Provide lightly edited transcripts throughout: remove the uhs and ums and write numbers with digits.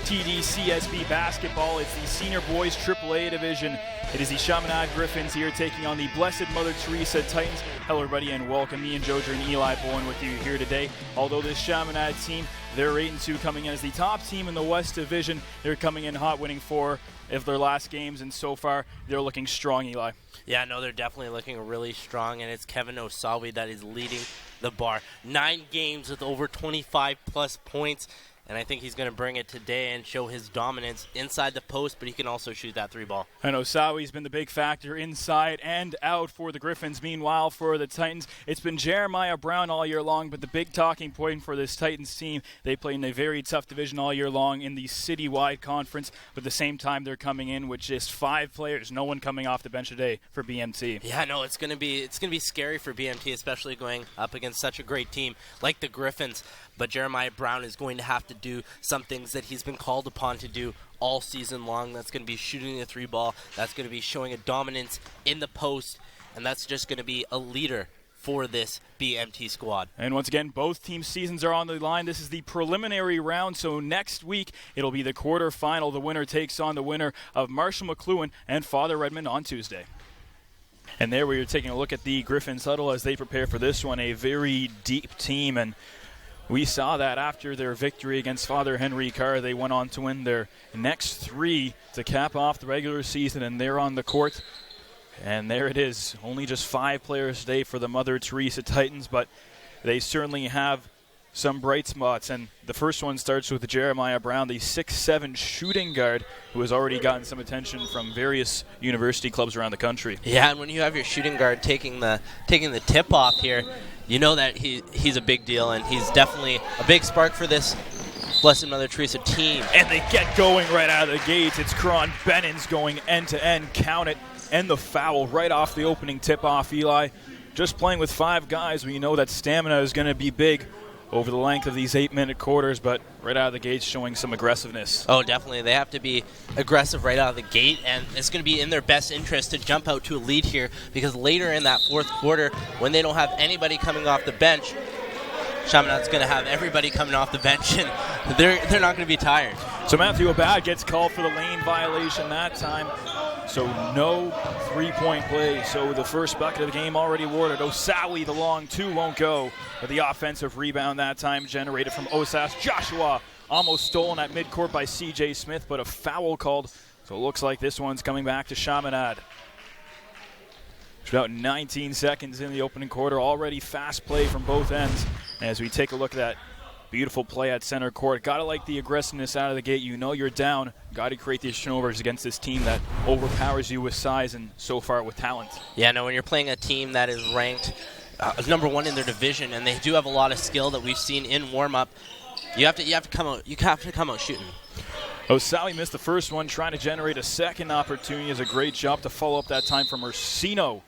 TDCSB basketball. It's the senior boys AAA division. It is the Chaminade Griffins here taking on the Blessed Mother Teresa Titans. Hello everybody and welcome. Me and Jojer and Eli Bowen with you here today. Although this Chaminade team, they're 8-2 coming in as the top team in the West Division. They're coming in hot, winning 4 of their last games, and so far they're looking strong, Eli. Yeah, no, they're definitely looking really strong, and it's Kevin Osawi that is leading the bar. 9 games with over 25-plus points, and I think he's going to bring it today and show his dominance inside the post, but he can also shoot that 3-ball. And Osawi's been the big factor inside and out for the Griffins. Meanwhile, for the Titans, it's been Jeremiah Brown all year long, but the big talking point for this Titans team, they play in a very tough division all year long in the citywide conference, but at the same time they're coming in with just 5 players, no one coming off the bench today for BMT. Yeah, no, it's going to be scary for BMT, especially going up against such a great team like the Griffins. But Jeremiah Brown is going to have to do some things that he's been called upon to do all season long. That's going to be shooting the 3-ball. That's going to be showing a dominance in the post. And that's just going to be a leader for this BMT squad. And once again, both teams' seasons are on the line. This is the preliminary round, so next week it'll be the quarterfinal. The winner takes on the winner of Marshall McLuhan and Father Redmond on Tuesday. And there we are taking a look at the Griffins huddle as they prepare for this one, a very deep team. And we saw that after their victory against Father Henry Carr. They went on to win their next 3 to cap off the regular season, and they're on the court. And there it is. Only just 5 players today for the Mother Teresa Titans, but they certainly have some bright spots. And the first one starts with Jeremiah Brown, the 6'7" shooting guard who has already gotten some attention from various university clubs around the country. Yeah, and when you have your shooting guard taking the tip-off here, you know that he's a big deal, and he's definitely a big spark for this Blessed Mother Teresa team. And they get going right out of the gates. It's Cron Bennons going end-to-end, count it, and the foul right off the opening tip-off, Eli. Just playing with 5 guys, we know that stamina is going to be big over the length of these 8-minute quarters, but right out of the gates showing some aggressiveness. Oh, definitely. They have to be aggressive right out of the gate, and it's going to be in their best interest to jump out to a lead here, because later in that fourth quarter, when they don't have anybody coming off the bench, Chaminade's going to have everybody coming off the bench, and they're not going to be tired. So Matthew Abad gets called for the lane violation that time. So no 3-point play. So the first bucket of the game already awarded. Osawi, the long 2 won't go. But the offensive rebound that time generated from Osas Joshua. Almost stolen at midcourt by C.J. Smith, but a foul called. So it looks like this one's coming back to Chaminade. It's about 19 seconds in the opening quarter. Already fast play from both ends. As we take a look at that beautiful play at center court. Got to like the aggressiveness out of the gate. You know you're down. Got to create these turnovers against this team that overpowers you with size and so far with talent. Yeah, no, when you're playing a team that is ranked number 1 in their division, and they do have a lot of skill that we've seen in warm-up, you have to come out shooting. Osawi missed the first one, trying to generate a second opportunity. Is a great job to follow up that time from Ursino.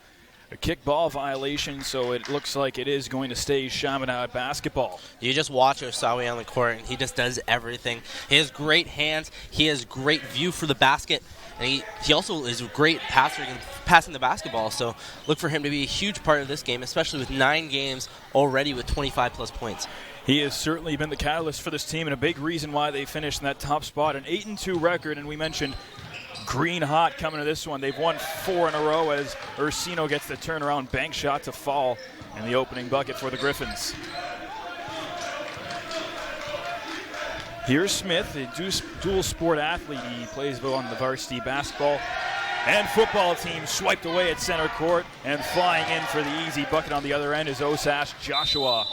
A kickball violation, so it looks like it is going to stay Chaminade basketball. You just watch Osawi on the court, and he just does everything. He has great hands. He has great view for the basket, and he also is a great passer in passing the basketball. So look for him to be a huge part of this game, especially with 9 games already with 25-plus points. He has certainly been the catalyst for this team and a big reason why they finished in that top spot. An 8-2 record, and we mentioned green hot coming to this one. They've won 4 in a row as Ursino gets the turnaround bank shot to fall in the opening bucket for the Griffins. Here's Smith, a dual sport athlete. He plays both on the varsity basketball and football team. Swiped away at center court, and flying in for the easy bucket on the other end is Osas Joshua.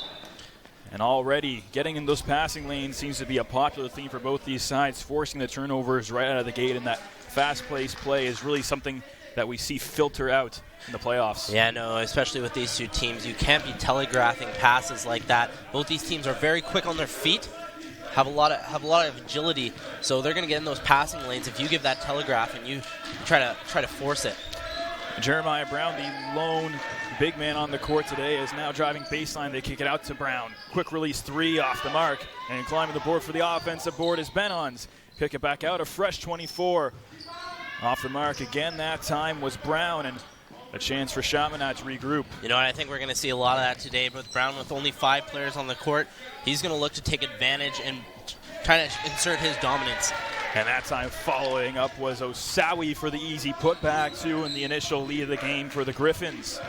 And already getting in those passing lanes seems to be a popular theme for both these sides. Forcing the turnovers right out of the gate, and that fast-paced play is really something that we see filter out in the playoffs. Yeah, no, especially with these 2 teams. You can't be telegraphing passes like that. Both these teams are very quick on their feet, have a lot of agility, so they're going to get in those passing lanes if you give that telegraph and you try to force it. Jeremiah Brown, the lone big man on the court today, is now driving baseline. They kick it out to Brown. Quick release 3 off the mark, and climbing the board for the offensive board is Bennons. Kick it back out, a fresh 24. Off the mark again that time was Brown, and a chance for Chaminade to regroup. You know what, I think we're going to see a lot of that today, but Brown with only 5 players on the court, he's going to look to take advantage and trying to insert his dominance. And that time following up was Osawi for the easy putback, too, in the initial lead of the game for the Griffins.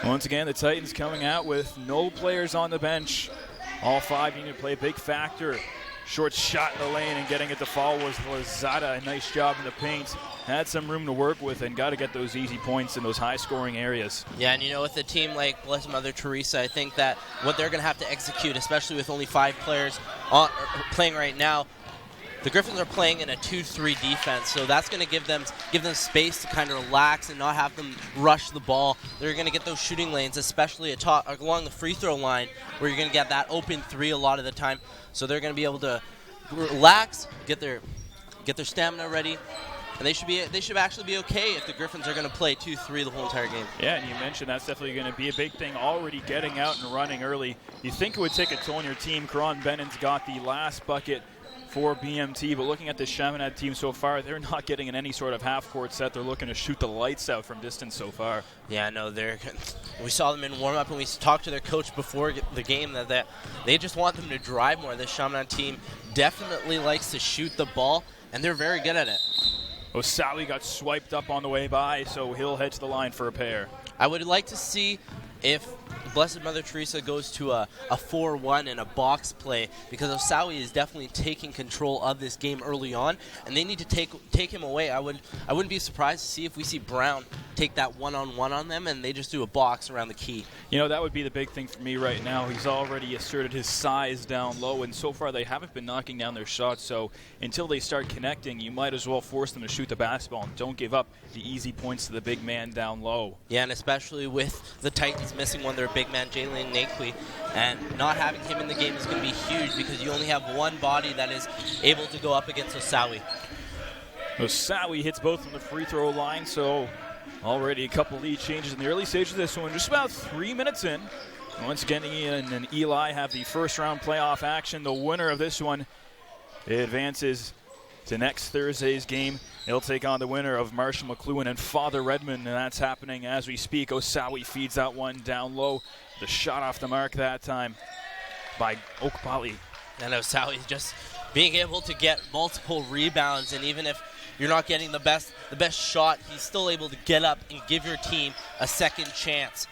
Once again, the Titans coming out with no players on the bench. All five need to play a big factor. Short shot in the lane and getting it to fall was Lozada. A nice job in the paint. Had some room to work with and got to get those easy points in those high-scoring areas. Yeah, and with a team like Blessed Mother Teresa, I think that what they're going to have to execute, especially with only 5 players playing right now, the Griffins are playing in a 2-3 defense, so that's going to give them space to kind of relax and not have them rush the ball. They're going to get those shooting lanes, especially along the free throw line, where you're going to get that open 3 a lot of the time. So they're going to be able to relax, get their stamina ready, and they should actually be okay if the Griffins are going to play 2-3 the whole entire game. Yeah, and you mentioned that's definitely going to be a big thing. Already getting out and running early. You think it would take a toll on your team. Karan Bennon's got the last bucket for BMT, but looking at the Chaminade team so far, they're not getting in any sort of half-court set. They're looking to shoot the lights out from distance so far. Yeah, no, we saw them in warm-up, and we talked to their coach before the game that they just want them to drive more. This Chaminade team definitely likes to shoot the ball, and they're very good at it. Osawi got swiped up on the way by, so he'll head to the line for a pair. I would like to see if Blessed Mother Teresa goes to a 4-1 and a box play, because Osawi is definitely taking control of this game early on, and they need to take him away. I wouldn't be surprised to see if we see Brown take that one-on-one on them and they just do a box around the key. That would be the big thing for me right now. He's already asserted his size down low, and so far they haven't been knocking down their shots, so until they start connecting, you might as well force them to shoot the basketball and don't give up the easy points to the big man down low. Yeah, and especially with the Titans missing one of their big man, Jalen Naquey, and not having him in the game is going to be huge because you only have one body that is able to go up against Osawi. Osawi hits both from the free throw line, so already a couple lead changes in the early stages of this one. Just about 3 minutes in. Once again, Ian and Eli have the first round playoff action. The winner of this one advances to next Thursday's game. They'll take on the winner of Marshall McLuhan and Father Redmond, and that's happening as we speak. Osawi feeds that one down low. The shot off the mark that time by Okpali. And Osawi just being able to get multiple rebounds, and even if you're not getting the best shot, he's still able to get up and give your team a second chance.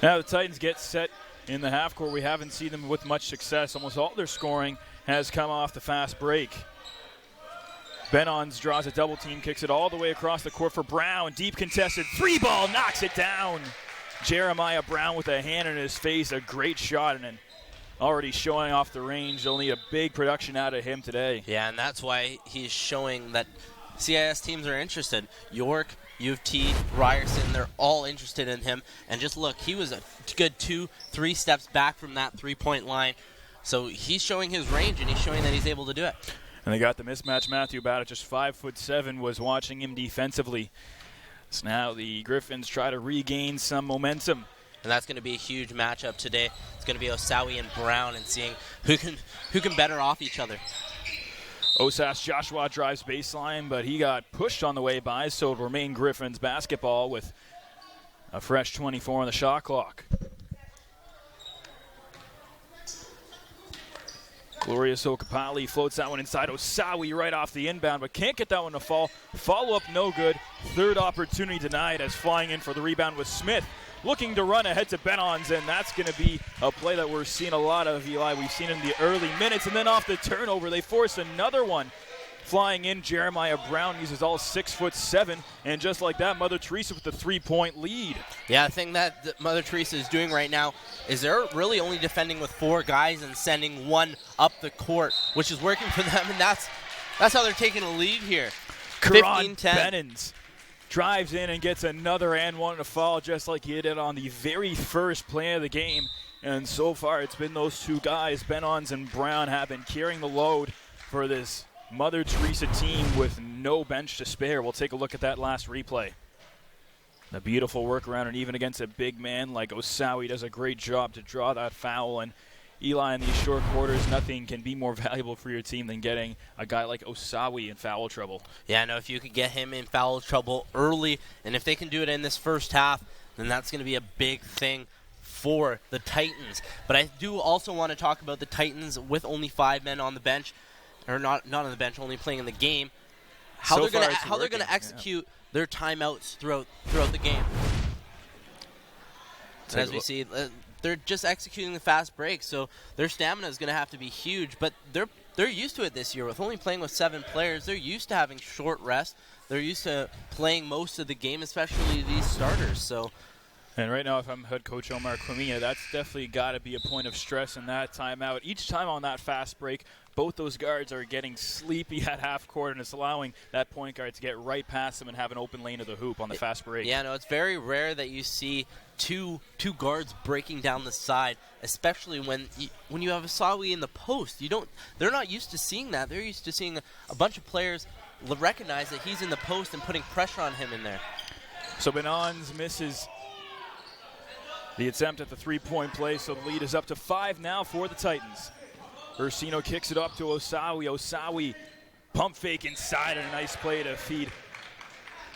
Now the Titans get set in the half court. We haven't seen them with much success. Almost all their scoring has come off the fast break. Benons draws a double team, kicks it all the way across the court for Brown. Deep contested 3-ball, knocks it down. Jeremiah Brown with a hand in his face, a great shot, and already showing off the range. They'll need a big production out of him today. Yeah, and that's why he's showing that CIS teams are interested. York, U of T, Ryerson, they're all interested in him. And just look, he was a good 2-3 steps back from that three-point line. So he's showing his range, and he's showing that he's able to do it. And they got the mismatch. Matthew Bada, just 5'7", was watching him defensively. So now the Griffins try to regain some momentum. And that's going to be a huge matchup today. It's going to be Osawi and Brown, and seeing who can better off each other. Osas Joshua drives baseline, but he got pushed on the way by, so it'll remain Griffins basketball with a fresh 24 on the shot clock. Glorious Okapali floats that one inside Osawi right off the inbound, but can't get that one to fall. Follow-up no good. Third opportunity denied as flying in for the rebound was Smith. Looking to run ahead to Benons, and that's going to be a play that we're seeing a lot of, Eli. We've seen in the early minutes, and then off the turnover, they force another one. Flying in, Jeremiah Brown uses all 6'7", and just like that, Mother Teresa with the 3-point lead. Yeah, the thing that Mother Teresa is doing right now is they're really only defending with 4 guys and sending one up the court, which is working for them, and that's how they're taking a lead here. Karan Bennons drives in and gets another and one to fall, just like he did on the very first play of the game. And so far, it's been those two guys, Benons and Brown, have been carrying the load for this Mother Teresa team with no bench to spare. We'll take a look at that last replay. The beautiful workaround, and even against a big man like Osawi, does a great job to draw that foul. And Eli, in these short quarters, nothing can be more valuable for your team than getting a guy like Osawi in foul trouble. Yeah, I know if you could get him in foul trouble early, and if they can do it in this first half, then that's going to be a big thing for the Titans. But I do also want to talk about the Titans with only 5 men on the bench, or not on the bench, only playing in the game. How they're going to execute their timeouts throughout the game. And as we see, they're just executing the fast break, so their stamina is going to have to be huge. But they're used to it this year with only playing with 7 players. They're used to having short rest. They're used to playing most of the game, especially these starters. So. And right now, if I'm head coach Omar Quimia, that's definitely got to be a point of stress in that timeout. Each time on that fast break, both those guards are getting sleepy at half court, and it's allowing that point guard to get right past them and have an open lane to the hoop on the fast break. Yeah, no, it's very rare that you see two guards breaking down the side, especially when you have Osawi in the post. They're not used to seeing that. They're used to seeing a bunch of players recognize that he's in the post and putting pressure on him in there. So Benons misses the attempt at the three-point play, so the lead is up to 5 now for the Titans. Ursino kicks it up to Osawi. Osawi pump fake inside and a nice play to feed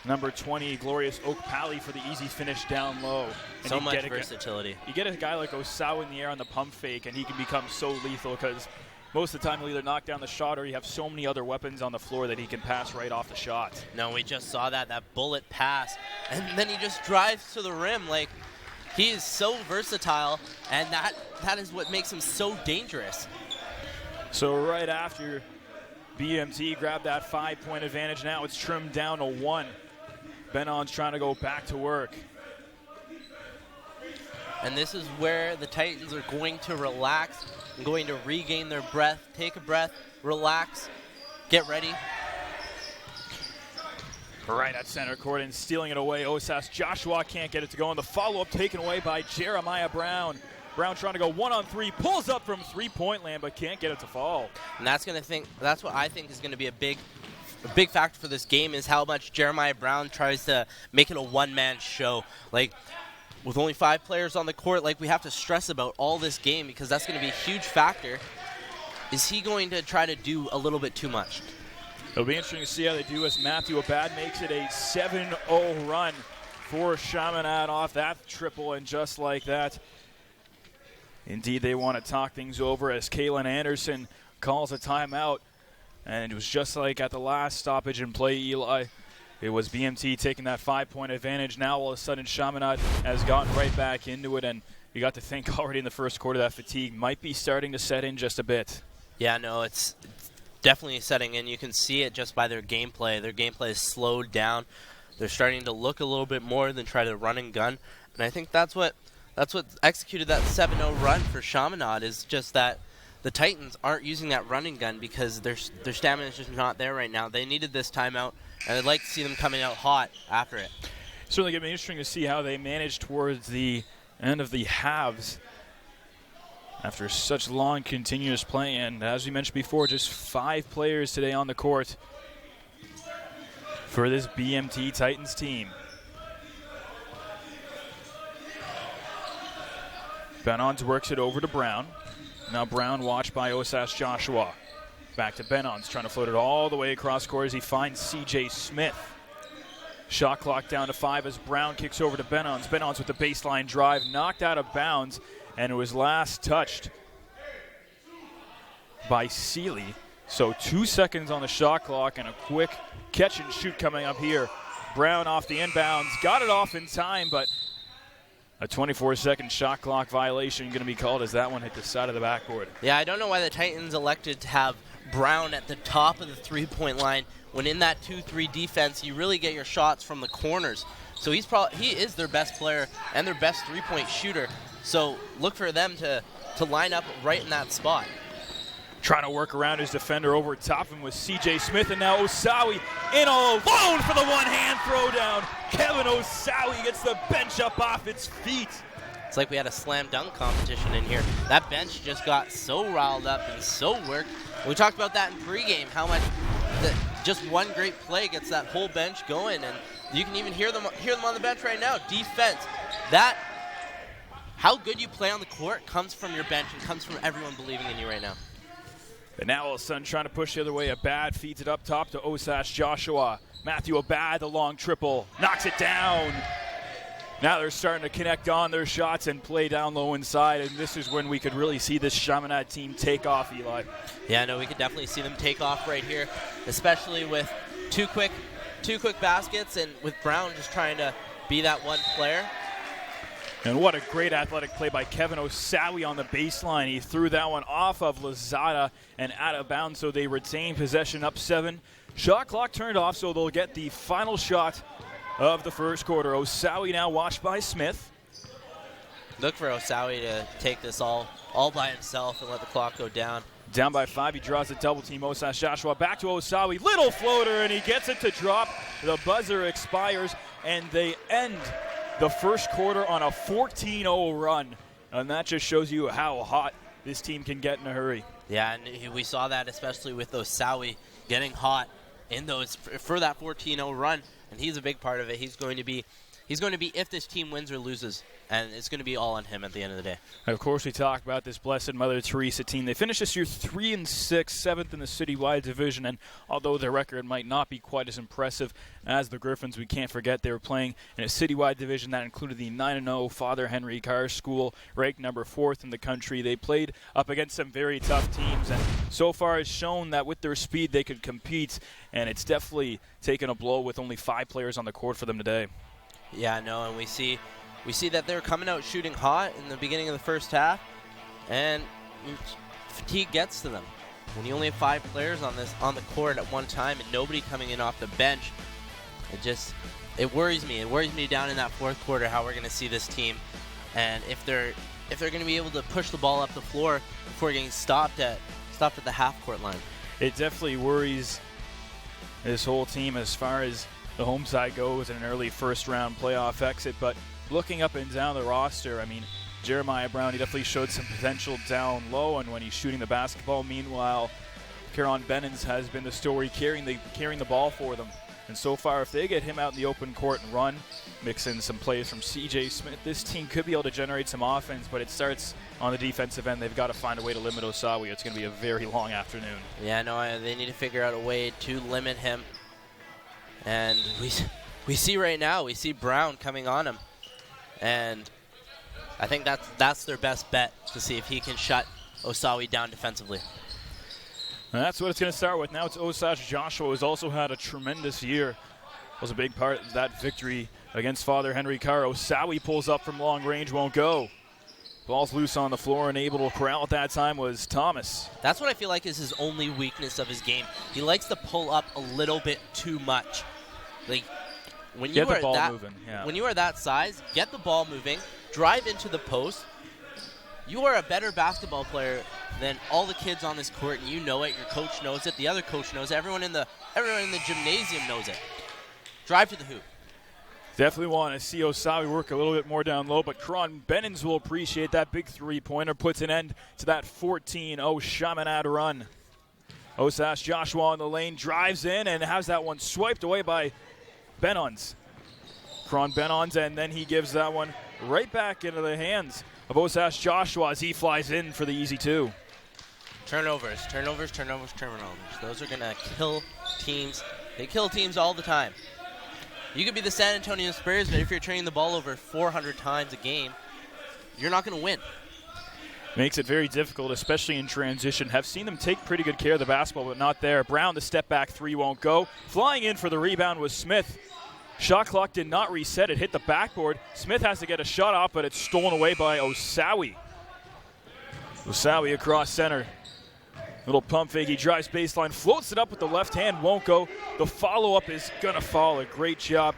number 20, Glorious Okpali, for the easy finish down low. And so much versatility. You get a guy like Osawi in the air on the pump fake, and he can become so lethal because most of the time he'll either knock down the shot or you have so many other weapons on the floor that he can pass right off the shot. No, we just saw that bullet pass, and then he just drives to the rim. Like, he is so versatile, and that is what makes him so dangerous. So right after BMT grabbed that 5-point advantage, now it's trimmed down to 1. Benon's trying to go back to work. And this is where the Titans are going to relax and going to regain their breath, take a breath, relax, get ready. Right at center court and stealing it away. Osas Joshua can't get it to go, and the follow-up taken away by Jeremiah Brown. Brown trying to go 1-on-3, pulls up from three-point land, but can't get it to fall. And that's what I think is going to be a big factor for this game, is how much Jeremiah Brown tries to make it a one-man show. Like, with only 5 players on the court, like, we have to stress about all this game because that's going to be a huge factor. Is he going to try to do a little bit too much? It'll be interesting to see how they do as Matthew Abad makes it a 7-0 run for Chaminade off that triple, and just like that, indeed, they want to talk things over as Kalen Anderson calls a timeout. And it was just like at the last stoppage in play, Eli. It was BMT taking that 5-point advantage. Now, all of a sudden, Chaminade has gotten right back into it. And you got to think already in the first quarter that fatigue might be starting to set in just a bit. Yeah, no, it's definitely setting in. You can see it just by their gameplay. Their gameplay is slowed down. They're starting to look a little bit more than try to run and gun. And I think that's what executed that 7-0 run for Chaminade, is just that the Titans aren't using that running gun because their stamina is just not there right now. They needed this timeout, and I'd like to see them coming out hot after it. Certainly going to be interesting to see how they manage towards the end of the halves after such long continuous play. And as we mentioned before, just 5 players today on the court for this BMT Titans team. Benons works it over to Brown. Now Brown watched by Osas Joshua. Back to Benons, trying to float it all the way across court as he finds C.J. Smith. Shot clock down to 5 as Brown kicks over to Benons. Benons with the baseline drive, knocked out of bounds, and it was last touched by Seeley. So 2 seconds on the shot clock and a quick catch and shoot coming up here. Brown off the inbounds, got it off in time, but a 24-second shot clock violation going to be called as that one hit the side of the backboard. Yeah, I don't know why the Titans elected to have Brown at the top of the three-point line when in that 2-3 defense you really get your shots from the corners. So he is their best player and their best three-point shooter. So look for them to line up right in that spot. Trying to work around his defender over top of him with C.J. Smith, and now Osawi in all alone for the one-hand throwdown. Kevin Osawi gets the bench up off its feet. It's like we had a slam dunk competition in here. That bench just got so riled up and so worked. We talked about that in pregame, how much just one great play gets that whole bench going, and you can even hear them on the bench right now. Defense, how good you play on the court comes from your bench and comes from everyone believing in you right now. And now all of a sudden trying to push the other way. Abad feeds it up top to Osas Joshua. Matthew Abad, the long triple, knocks it down. Now they're starting to connect on their shots and play down low inside, and this is when we could really see this Chaminade team take off, Eli. Yeah, no, we could definitely see them take off right here, especially with two quick baskets and with Brown just trying to be that one player. And what a great athletic play by Kevin Osawi on the baseline. He threw that one off of Lozada and out of bounds, so they retain possession up 7. Shot clock turned off, so they'll get the final shot of the first quarter. Osawi now watched by Smith. Look for Osawi to take this all by himself and let the clock go down. Down by 5, he draws a double team. Osas Joshua back to Osawi. Little floater, and he gets it to drop. The buzzer expires, and they end the first quarter on a 14-0 run. And that just shows you how hot this team can get in a hurry. Yeah, and we saw that especially with Osawi getting hot in those for that 14-0 run. And he's a big part of it. He's going to be if this team wins or loses, and it's going to be all on him at the end of the day. And of course, we talk about this Blessed Mother Teresa team. They finished this year 3-6, 7th in the citywide division, and although their record might not be quite as impressive as the Griffins, we can't forget they were playing in a citywide division that included the 9-0 Father Henry Carr School, ranked number 4th in the country. They played up against some very tough teams, and so far has shown that with their speed they could compete, and it's definitely taken a blow with only 5 players on the court for them today. Yeah, no, and we see that they're coming out shooting hot in the beginning of the first half, and fatigue gets to them. When you only have 5 players on the court at one time and nobody coming in off the bench, it worries me. It worries me down in that fourth quarter how we're going to see this team, and if they're going to be able to push the ball up the floor before getting stopped at the half court line. It definitely worries this whole team as far as the home side goes in an early first-round playoff exit. But looking up and down the roster, I mean, Jeremiah Brown, he definitely showed some potential down low, and when he's shooting the basketball. Meanwhile, Kieran Bennons has been the story carrying the ball for them. And so far, if they get him out in the open court and run, mix in some plays from C.J. Smith, this team could be able to generate some offense, but it starts on the defensive end. They've got to find a way to limit Osawi. It's going to be a very long afternoon. Yeah, no, they need to figure out a way to limit him. And we see right now, we see Brown coming on him. And I think that's their best bet to see if he can shut Osawi down defensively. And that's what it's going to start with. Now it's Osage Joshua, who's also had a tremendous year. Was a big part of that victory against Father Henry Carr. Osawi pulls up from long range, won't go. Ball's loose on the floor, and able to corral at that time was Thomas. That's what I feel like is his only weakness of his game. He likes to pull up a little bit too much. Like when you are that size, get the ball moving, drive into the post. You are a better basketball player than all the kids on this court, and you know it. Your coach knows it. The other coach knows it. Everyone in the gymnasium knows it. Drive to the hoop. Definitely want to see Osawi work a little bit more down low, but Kron Bennons will appreciate that big three-pointer. Puts an end to that 14-0 Chaminade run. Osage Joshua on the lane, drives in, and has that one swiped away by Bennons. Kron Bennons, and then he gives that one right back into the hands of Osage Joshua as he flies in for the easy 2. Turnovers. Those are going to kill teams. They kill teams all the time. You could be the San Antonio Spurs, but if you're turning the ball over 400 times a game, you're not going to win. Makes it very difficult, especially in transition. Have seen them take pretty good care of the basketball, but not there. Brown, the step-back 3 won't go. Flying in for the rebound was Smith. Shot clock did not reset. It hit the backboard. Smith has to get a shot off, but it's stolen away by Osawi. Osawi across center. Little pump fake. He drives baseline, floats it up with the left hand, won't go. The follow-up is going to fall. A great job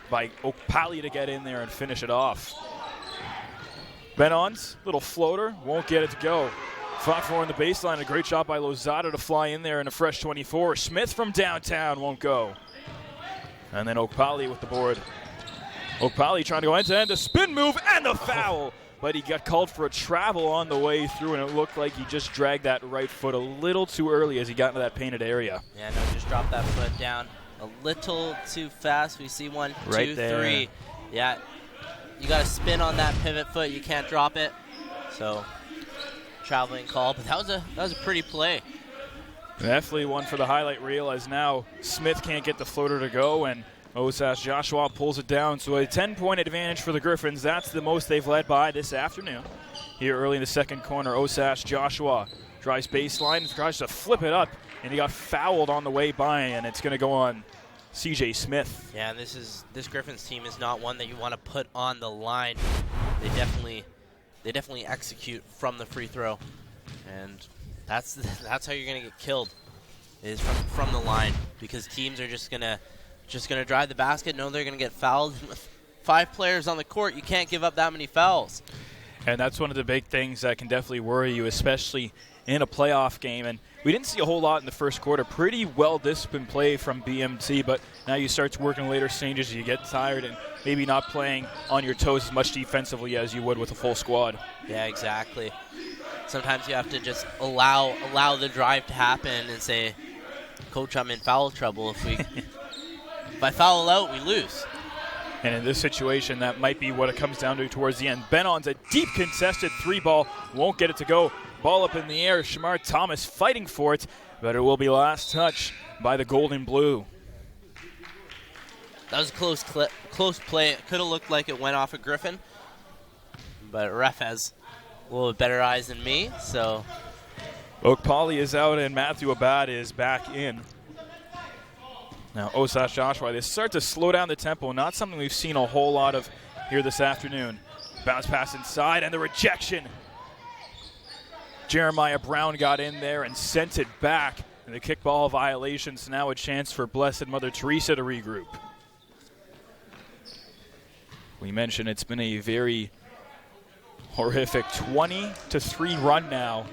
by Okpali to get in there and finish it off. Bennons, little floater, won't get it to go. Fought for on the baseline. A great job by Lozada to fly in there in a fresh 24. Smith from downtown won't go. And then Okpali with the board. Okpali trying to go end-to-end, a spin move and the foul. But he got called for a travel on the way through, and it looked like he just dragged that right foot a little too early as he got into that painted area. Yeah, no, just dropped that foot down a little too fast. We see 1, 2, right there. 3. Yeah, you got to spin on that pivot foot. You can't drop it. So, traveling call, but that was a pretty play. Definitely one for the highlight reel, as now Smith can't get the floater to go, and Osage Joshua pulls it down, so a 10-point advantage for the Griffins. That's the most they've led by this afternoon. Here early in the second corner, Osage Joshua drives baseline, tries to flip it up, and he got fouled on the way by, and it's going to go on CJ Smith. Yeah, this Griffins team is not one that you want to put on the line. They definitely execute from the free throw, and that's how you're going to get killed, is from the line, because teams are just gonna drive the basket, know they're going to get fouled. With 5 players on the court, you can't give up that many fouls. And that's one of the big things that can definitely worry you, especially in a playoff game. And we didn't see a whole lot in the first quarter. Pretty well-disciplined play from BMT, but now you start working later stages, you get tired and maybe not playing on your toes as much defensively as you would with a full squad. Yeah, exactly. Sometimes you have to just allow the drive to happen and say, Coach, I'm in foul trouble. If I foul out, we lose. And in this situation, that might be what it comes down to towards the end. Benon's a deep contested 3-ball, won't get it to go. Ball up in the air, Shamar Thomas fighting for it, but it will be last touch by the Golden Blue. That was a close play. It could have looked like it went off a Griffin, but ref has a little bit better eyes than me, so. Oak Poly is out and Matthew Abad is back in. Now Osage Joshua, they start to slow down the tempo, not something we've seen a whole lot of here this afternoon. Bounce pass inside and the rejection. Jeremiah Brown got in there and sent it back. And the kickball violation, so now a chance for Blessed Mother Teresa to regroup. We mentioned it's been a very horrific 20-3 run now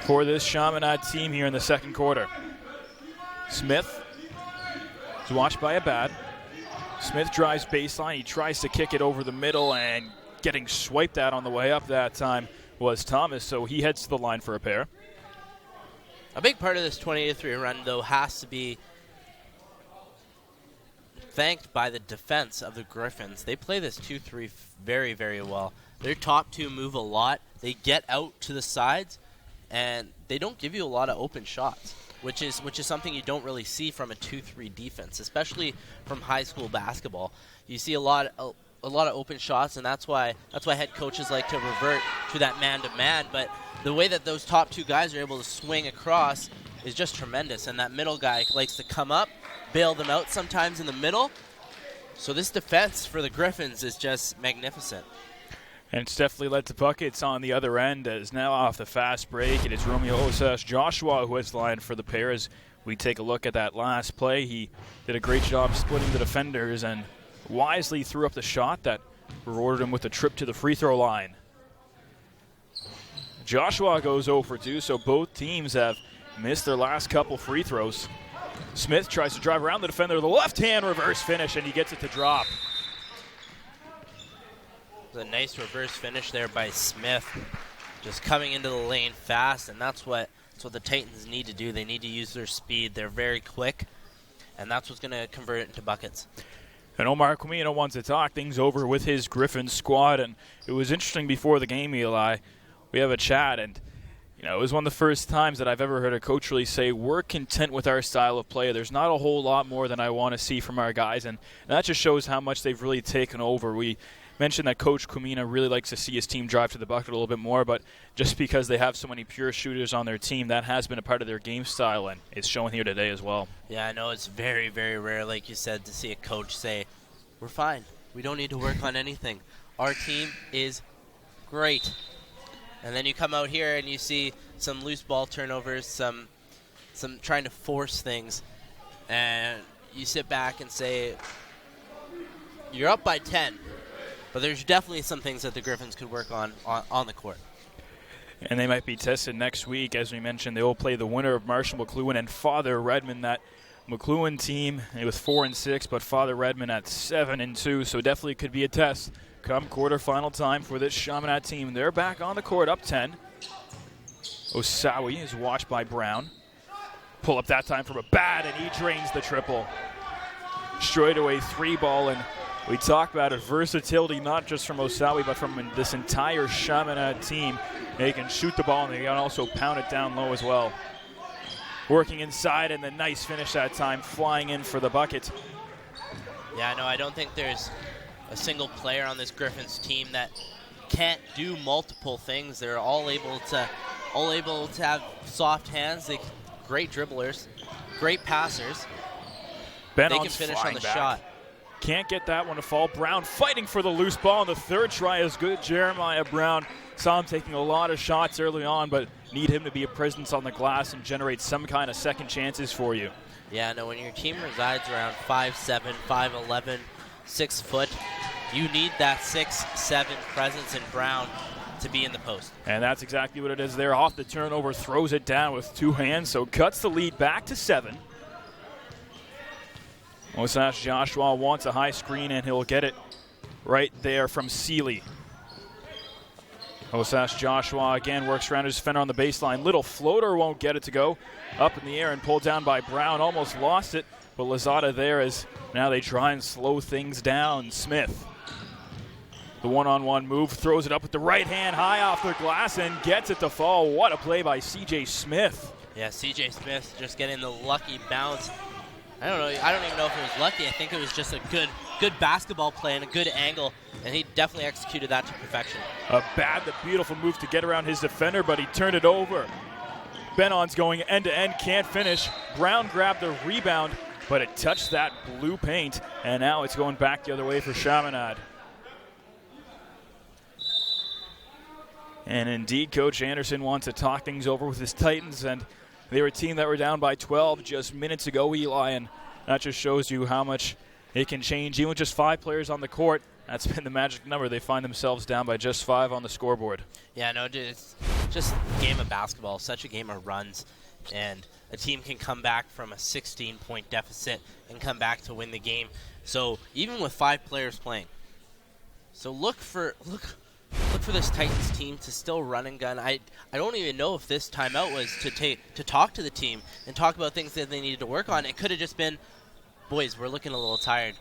for this Chaminade team here in the second quarter. Smith is watched by Abad. Smith drives baseline. He tries to kick it over the middle, and getting swiped at on the way up that time was Thomas, so he heads to the line for a pair. A big part of this 20-3 run, though, has to be thanked by the defense of the Griffins. They play this 2-3 very, very well. Their top two move a lot. They get out to the sides, and they don't give you a lot of open shots, which is something you don't really see from a 2-3 defense, especially from high school basketball. You see a lot of open shots, and that's why head coaches like to revert to that man-to-man. But the way that those top two guys are able to swing across is just tremendous, and that middle guy likes to come up, bail them out sometimes in the middle. So this defense for the Griffins is just magnificent. And it's definitely led to buckets on the other end, as now off the fast break. It is Romeo Osage Joshua who has the line for the pair. As we take a look at that last play, he did a great job splitting the defenders and wisely threw up the shot that rewarded him with a trip to the free throw line. Joshua goes 0 for 2, so both teams have missed their last couple free throws. Smith tries to drive around the defender, the left-hand reverse finish, and he gets it to drop. A nice reverse finish there by Smith, just coming into the lane fast, and that's what the Titans need to do. They need to use their speed. They're very quick, and that's what's going to convert it into buckets. And Omar Comino wants to talk things over with his Griffins squad, and it was interesting before the game, Eli. We have a chat, and it was one of the first times that I've ever heard a coach really say, we're content with our style of play. There's not a whole lot more than I want to see from our guys, and that just shows how much they've really taken over. We mentioned that Coach Kumina really likes to see his team drive to the bucket a little bit more, but just because they have so many pure shooters on their team, that has been a part of their game style, and it's showing here today as well. Yeah, I know it's very, very rare, like you said, to see a coach say, we're fine. We don't need to work on anything. Our team is great. And then you come out here and you see some loose ball turnovers, some trying to force things, and you sit back and say, you're up by 10. But there's definitely some things that the Griffins could work on the court. And they might be tested next week. As we mentioned, they will play the winner of Marshall McLuhan and Father Redmond. That McLuhan team, it was 4-6, but Father Redmond at 7-2. So definitely could be a test come quarterfinal time for this Chaminade team. They're back on the court, up 10. Osawi is watched by Brown. Pull up that time from Abad, and he drains the triple. Straight away 3-ball, and we talk about it, versatility not just from Osawi, but from this entire Chaminade team. They can shoot the ball, and they can also pound it down low as well. working inside, and the nice finish that time, flying in for the bucket. Yeah, no, I don't think there's a single player on this Griffins team that can't do multiple things. They're all able to have soft hands. They great dribblers, great passers. They can finish on the shot. Can't get that one to fall. Brown fighting for the loose ball, and the third try is good. Jeremiah Brown saw him taking a lot of shots early on, but need him to be a presence on the glass and generate some kind of second chances for you. Yeah, no, when your team resides around 5'7", 5'11", 6 foot, you need that 6'7" presence in Brown to be in the post. And that's exactly what it is there. Off the turnover, throws it down with 2 hands, so cuts the lead back to 7. Osage Joshua wants a high screen, and he'll get it right there from Seeley. Osage Joshua again works around his defender on the baseline. Little floater, won't get it to go. Up in the air and pulled down by Brown. Almost lost it, but Lozada there as now they try and slow things down. Smith, the one-on-one move, throws it up with the right hand high off the glass and gets it to fall. What a play by C.J. Smith. Yeah, C.J. Smith just getting the lucky bounce. I don't know. I don't even know if it was lucky. I think it was just a good basketball play and a good angle, and he definitely executed that to perfection. A bad but beautiful move to get around his defender, but he turned it over. Benon's going end-to-end, can't finish. Brown grabbed the rebound, but it touched that blue paint, and now it's going back the other way for Chaminade. And indeed, Coach Anderson wants to talk things over with his Titans, and they were a team that were down by 12 just minutes ago, Eli, and that just shows you how much it can change. Even with just 5 players on the court, that's been the magic number. They find themselves down by just 5 on the scoreboard. Yeah, no, it's just a game of basketball, such a game of runs, and a team can come back from a 16-point deficit and come back to win the game. So even with 5 players playing, so look for this Titans team to still run and gun. I don't even know if this timeout was to talk to the team and talk about things that they needed to work on. It could have just been, boys, we're looking a little tired.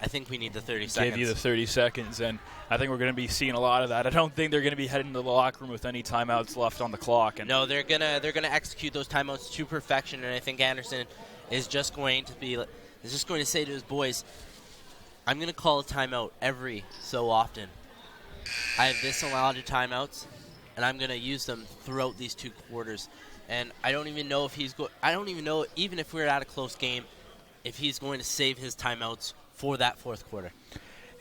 I think we need the 30 seconds. Give you the 30 seconds, and I think we're going to be seeing a lot of that. I don't think they're going to be heading to the locker room with any timeouts left on the clock. And no, they're gonna execute those timeouts to perfection, and I think Anderson is just going to say to his boys, I'm going to call a timeout every so often. I have this amount of timeouts, and I'm going to use them throughout these 2 quarters. And I don't even know even if we're at a close game, if he's going to save his timeouts for that 4th quarter.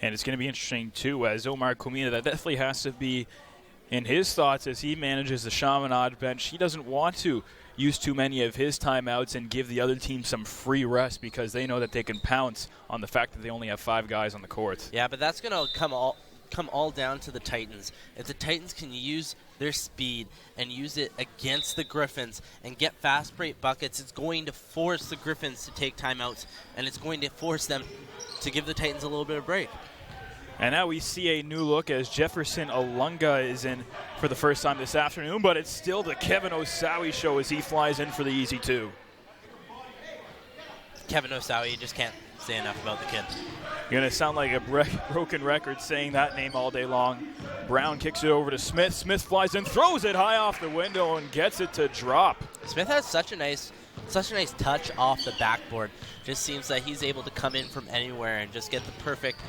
And it's going to be interesting, too, as Omar Comina, that definitely has to be in his thoughts as he manages the Chaminade bench. He doesn't want to use too many of his timeouts and give the other team some free rest because they know that they can pounce on the fact that they only have 5 guys on the court. Yeah, but that's going to come all down to the Titans. If the Titans can use their speed and use it against the Griffins and get fast break buckets, it's going to force the Griffins to take timeouts, and it's going to force them to give the Titans a little bit of break. And now we see a new look as Jefferson Alunga is in for the first time this afternoon, but it's still the Kevin Osawi show as he flies in for the easy 2. Kevin Osawi, you just can't say enough about the kid. You're going to sound like a broken record saying that name all day long. Brown kicks it over to Smith. Smith flies in, throws it high off the window, and gets it to drop. Smith has such a nice touch off the backboard. Just seems that he's able to come in from anywhere and just get the perfect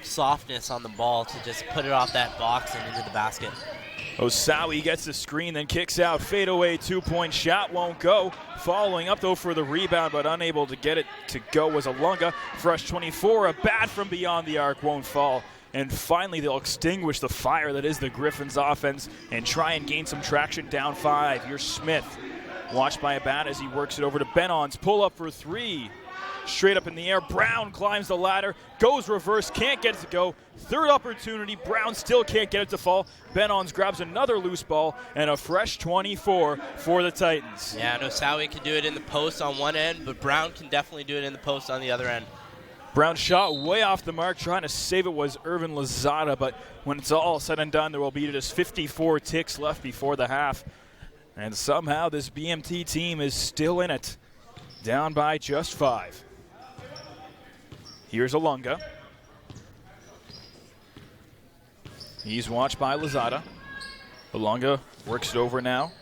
softness on the ball to just put it off that box and into the basket. Osawi gets the screen, then kicks out. Fadeaway 2-point shot won't go. Following up, though, for the rebound, but unable to get it to go was Alunga. Fresh 24, a bat from beyond the arc won't fall. And finally, they'll extinguish the fire that is the Griffins' offense and try and gain some traction down 5. Here's Smith, watched by a bat as he works it over to Benon's. Pull up for 3. Straight up in the air. Brown climbs the ladder, goes reverse, can't get it to go. Third opportunity. Brown still can't get it to fall. Benons grabs another loose ball and a fresh 24 for the Titans. Yeah, Osawi can do it in the post on one end, but Brown can definitely do it in the post on the other end. Brown shot way off the mark. Trying to save it was Irvin Lozada, but when it's all said and done, there will be just 54 ticks left before the half. And somehow this BMT team is still in it, down by just 5. Here's Alunga. He's watched by Lozada. Alunga works it over now.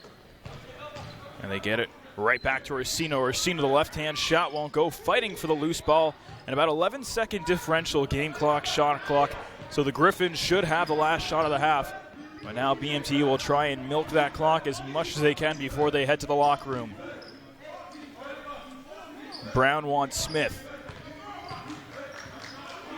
And they get it Right back to Orsino. Orsino, the left-hand shot won't go. Fighting for the loose ball. And about 11-second differential game clock, shot clock. So the Griffins should have the last shot of the half. But now BMT will try and milk that clock as much as they can before they head to the locker room. Brown wants Smith.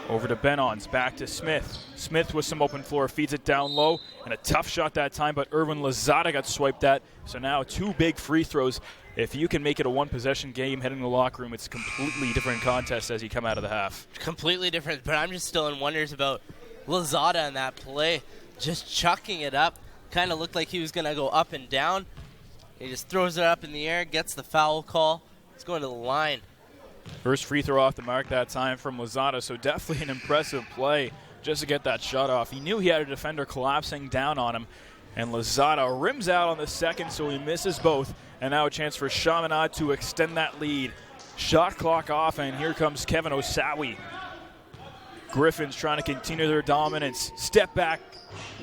Over to Benons, back to Smith. Smith with some open floor, feeds it down low, and a tough shot that time, but Erwin Lozada got swiped at. So now 2 big free throws. If you can make it a one-possession game heading to the locker room, it's a completely different contest as you come out of the half. Completely different, but I'm just still in wonders about Lozada in that play. Just chucking it up. Kind of looked like he was going to go up and down. He just throws it up in the air, gets the foul call. It's going to the line. First free throw off the mark that time from Lozada, so definitely an impressive play just to get that shot off. He knew he had a defender collapsing down on him, and Lozada rims out on the second, so he misses both. And now a chance for Chaminade to extend that lead. Shot clock off, and here comes Kevin Osawi. Griffins trying to continue their dominance. Step back,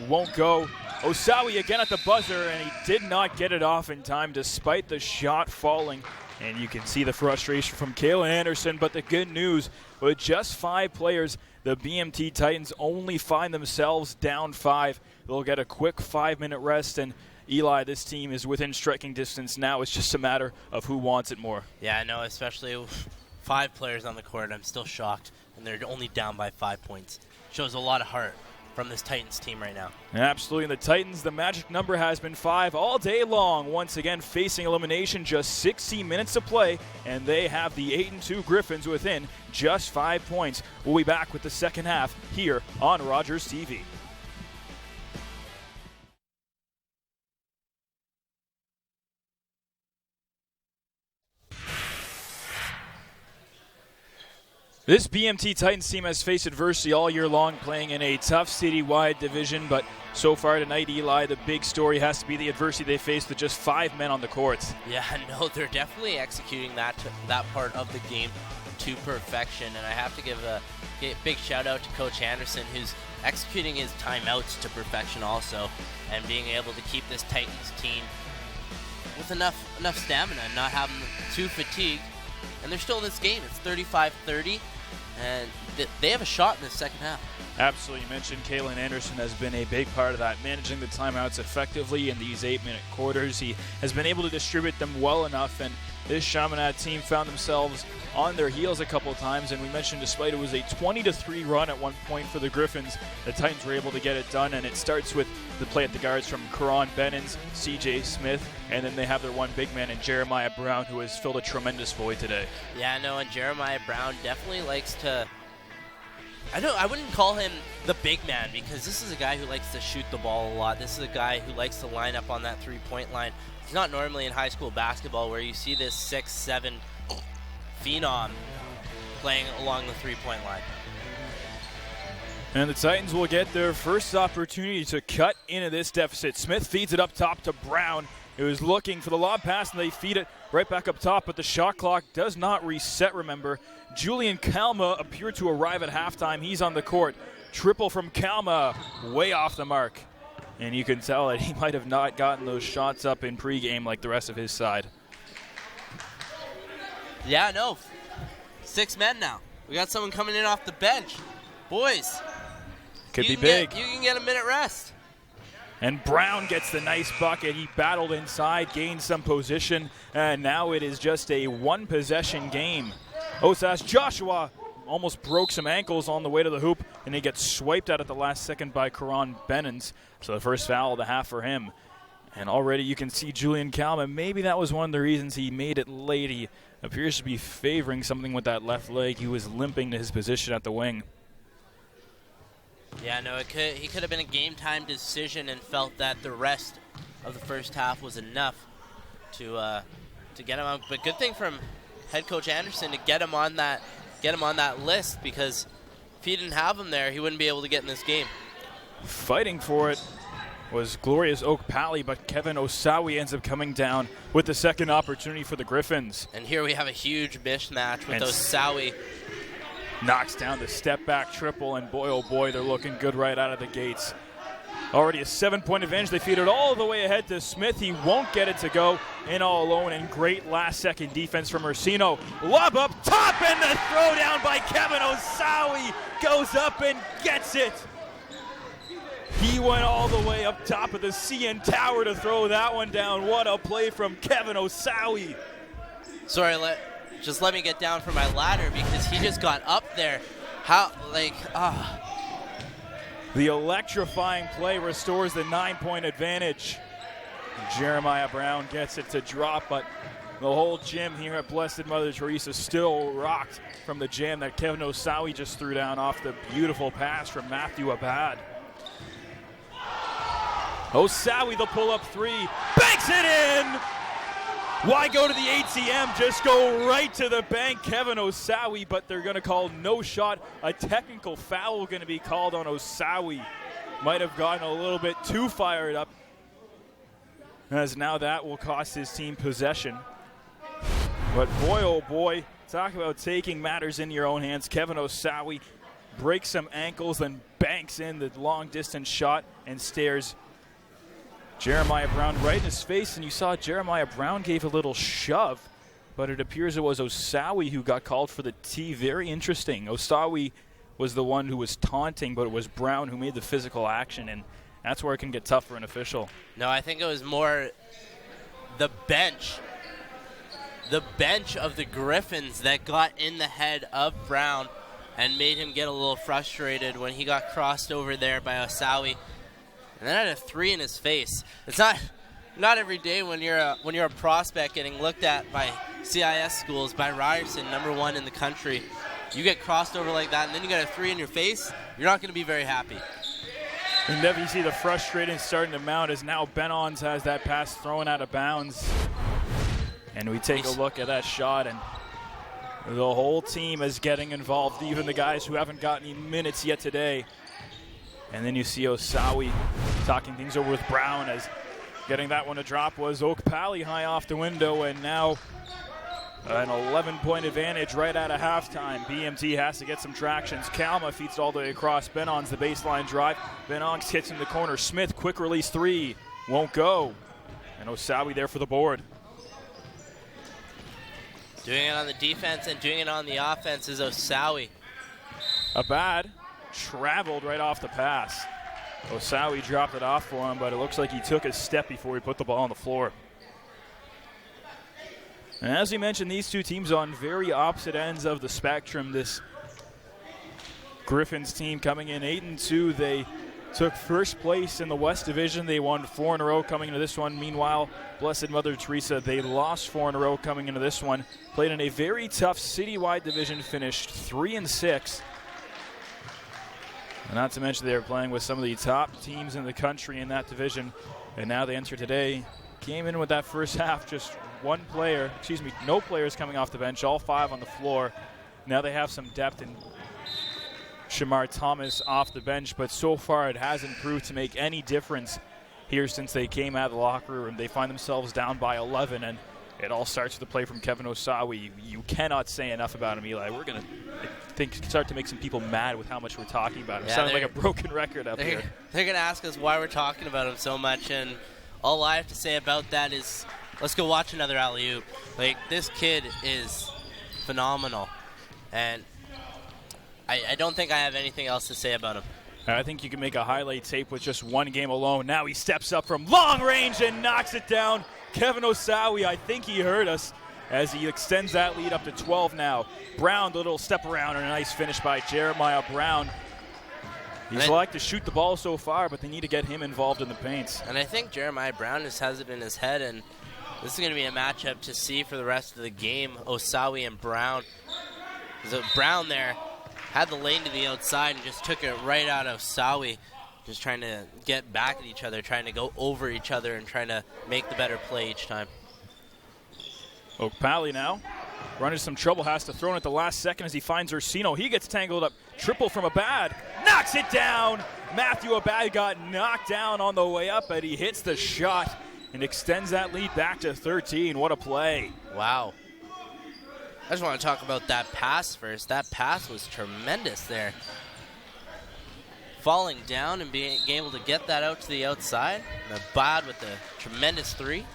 won't go. Osawi again at the buzzer, and he did not get it off in time despite the shot falling. And you can see the frustration from Kayla Anderson, but the good news, with just 5 players, the BMT Titans only find themselves down 5. They'll get a quick 5-minute rest, and Eli, this team is within striking distance now. It's just a matter of who wants it more. Yeah, I know, especially with 5 players on the court. I'm still shocked, and they're only down by 5 points. Shows a lot of heart from this Titans team right now. Absolutely. And the Titans, the magic number has been 5 all day long. Once again, facing elimination, just 60 minutes to play, and they have the 8-2 Griffins within just 5 points. We'll be back with the second half here on Rogers TV. This BMT Titans team has faced adversity all year long, playing in a tough city-wide division, but so far tonight, Eli, the big story has to be the adversity they faced with just 5 men on the court. Yeah, no, they're definitely executing that part of the game to perfection, and I have to give a big shout-out to Coach Anderson, who's executing his timeouts to perfection also, and being able to keep this Titans team with enough stamina and not having them too fatigued. And they're still in this game. It's 35-30. And they have a shot in the second half. Absolutely. You mentioned Kalen Anderson has been a big part of that, managing the timeouts effectively in these 8-minute quarters. He has been able to distribute them well enough, and this Chaminade team found themselves on their heels a couple of times, and we mentioned despite it was a 20-3 run at one point for the Griffins, the Titans were able to get it done, and it starts with the play at the guards from Karan Benins, CJ Smith, and then they have their one big man in Jeremiah Brown, who has filled a tremendous void today. Yeah, I know, and Jeremiah Brown definitely likes to, I wouldn't call him the big man, because this is a guy who likes to shoot the ball a lot. This is a guy who likes to line up on that three-point line. It's not normally in high school basketball where you see this 6'7" phenom playing along the three-point line. And the Titans will get their first opportunity to cut into this deficit. Smith feeds it up top to Brown. It was looking for the lob pass, and they feed it right back up top, but the shot clock does not reset, remember. Julian Kalma appeared to arrive at halftime. He's on the court. Triple from Kalma, way off the mark. And you can tell that he might have not gotten those shots up in pregame like the rest of his side. Yeah, no. 6 men now. We got someone coming in off the bench. Boys. Could be big. You can get a minute rest. And Brown gets the nice bucket. He battled inside, gained some position, and now it is just a one-possession game. Osas Joshua almost broke some ankles on the way to the hoop, and he gets swiped out at the last second by Karan Benins. So the first foul of the half for him. And already you can see Julian Kalman. Maybe that was one of the reasons he made it late. He appears to be favoring something with that left leg. He was limping to his position at the wing. Yeah, no, he could have been a game-time decision and felt that the rest of the first half was enough to get him out. But good thing from head coach Anderson to get him on that list, because if he didn't have him there, he wouldn't be able to get in this game. Fighting for it was Glorious Oak Pally, but Kevin Osawi ends up coming down with the second opportunity for the Griffins. And here we have a huge mismatch with Osawi. Knocks down the step-back triple, and boy, oh boy, they're looking good right out of the gates. Already a 7-point advantage. They feed it all the way ahead to Smith. He won't get it to go in all alone, and great last-second defense from Ursino. Lob up top, and the throw down by Kevin Osawi goes up and gets it. He went all the way up top of the CN Tower to throw that one down. What a play from Kevin Osawi. Sorry, just let me get down from my ladder because he just got up there. The electrifying play restores the 9-point advantage. Jeremiah Brown gets it to drop, but the whole gym here at Blessed Mother Teresa still rocked from the jam that Kevin Osawi just threw down off the beautiful pass from Matthew Abad. Osawi, the pull-up three, banks it in! Why go to the ATM? Just go right to the bank, Kevin Osawi, but they're going to call no shot. A technical foul going to be called on Osawi. Might have gotten a little bit too fired up, as now that will cost his team possession. But boy, oh boy, talk about taking matters in your own hands. Kevin Osawi breaks some ankles, then banks in the long-distance shot and stares Jeremiah Brown right in his face, and you saw Jeremiah Brown gave a little shove, but it appears it was Osawi who got called for the tee. Very interesting. Osawi was the one who was taunting, but it was Brown who made the physical action, and that's where it can get tough for an official. No, I think it was more the bench of the Griffins that got in the head of Brown and made him get a little frustrated when he got crossed over there by Osawi. And then had a three in his face. It's not every day when you're a prospect getting looked at by CIS schools, by Ryerson, #1 in the country. You get crossed over like that, and then you got a three in your face. You're not going to be very happy. And definitely you see the frustration starting to mount as now Benons has that pass thrown out of bounds. And we take a look at that shot, and the whole team is getting involved, even the guys who haven't gotten any minutes yet today. And then you see Osawi talking things over with Brown, as getting that one to drop was Oak Pally high off the window, and now an 11-point advantage right out of halftime. BMT has to get some tractions. Kalma feeds all the way across. Benons the baseline drive. Benons hits in the corner. Smith, quick release three. Won't go. And Osawi there for the board. Doing it on the defense and doing it on the offense is Osawi. Abad traveled right off the pass. Osawi dropped it off for him, but it looks like he took a step before he put the ball on the floor. And as we mentioned, these two teams on very opposite ends of the spectrum. This Griffins team coming in 8-2. They took first place in the West Division. They won 4 in a row coming into this one. Meanwhile, Blessed Mother Teresa, they lost 4 in a row coming into this one. Played in a very tough citywide division, finished 3-6. Not to mention they were playing with some of the top teams in the country in that division. And now they enter today. Came in with that first half, just no players coming off the bench, all 5 on the floor. Now they have some depth in Shamar Thomas off the bench, but so far it hasn't proved to make any difference here since they came out of the locker room. They find themselves down by 11, and it all starts with the play from Kevin Osawi. You cannot say enough about him, Eli. We're going to start to make some people mad with how much we're talking about him. Sounding like a broken record up here. They're going to ask us why we're talking about him so much, and all I have to say about that is let's go watch another alley-oop. This kid is phenomenal, and I don't think I have anything else to say about him. I think you can make a highlight tape with just one game alone. Now he steps up from long range and knocks it down. Kevin Osawi, I think he heard us as he extends that lead up to 12 now. Brown, the little step around and a nice finish by Jeremiah Brown. He's like to shoot the ball so far, but they need to get him involved in the paints. And I think Jeremiah Brown just has it in his head, and this is going to be a matchup to see for the rest of the game, Osawi and Brown. So Brown there had the lane to the outside and just took it right out of Osawi, just trying to get back at each other, trying to go over each other and trying to make the better play each time. Oak Pally now running some trouble, has to throw it at the last second as he finds Ursino. He gets tangled up. Triple from Abad. Knocks it down. Matthew Abad got knocked down on the way up, but he hits the shot and extends that lead back to 13. What a play. Wow. I just want to talk about that pass first. That pass was tremendous there. falling down and being able to get that out to the outside. And Abad with a tremendous three.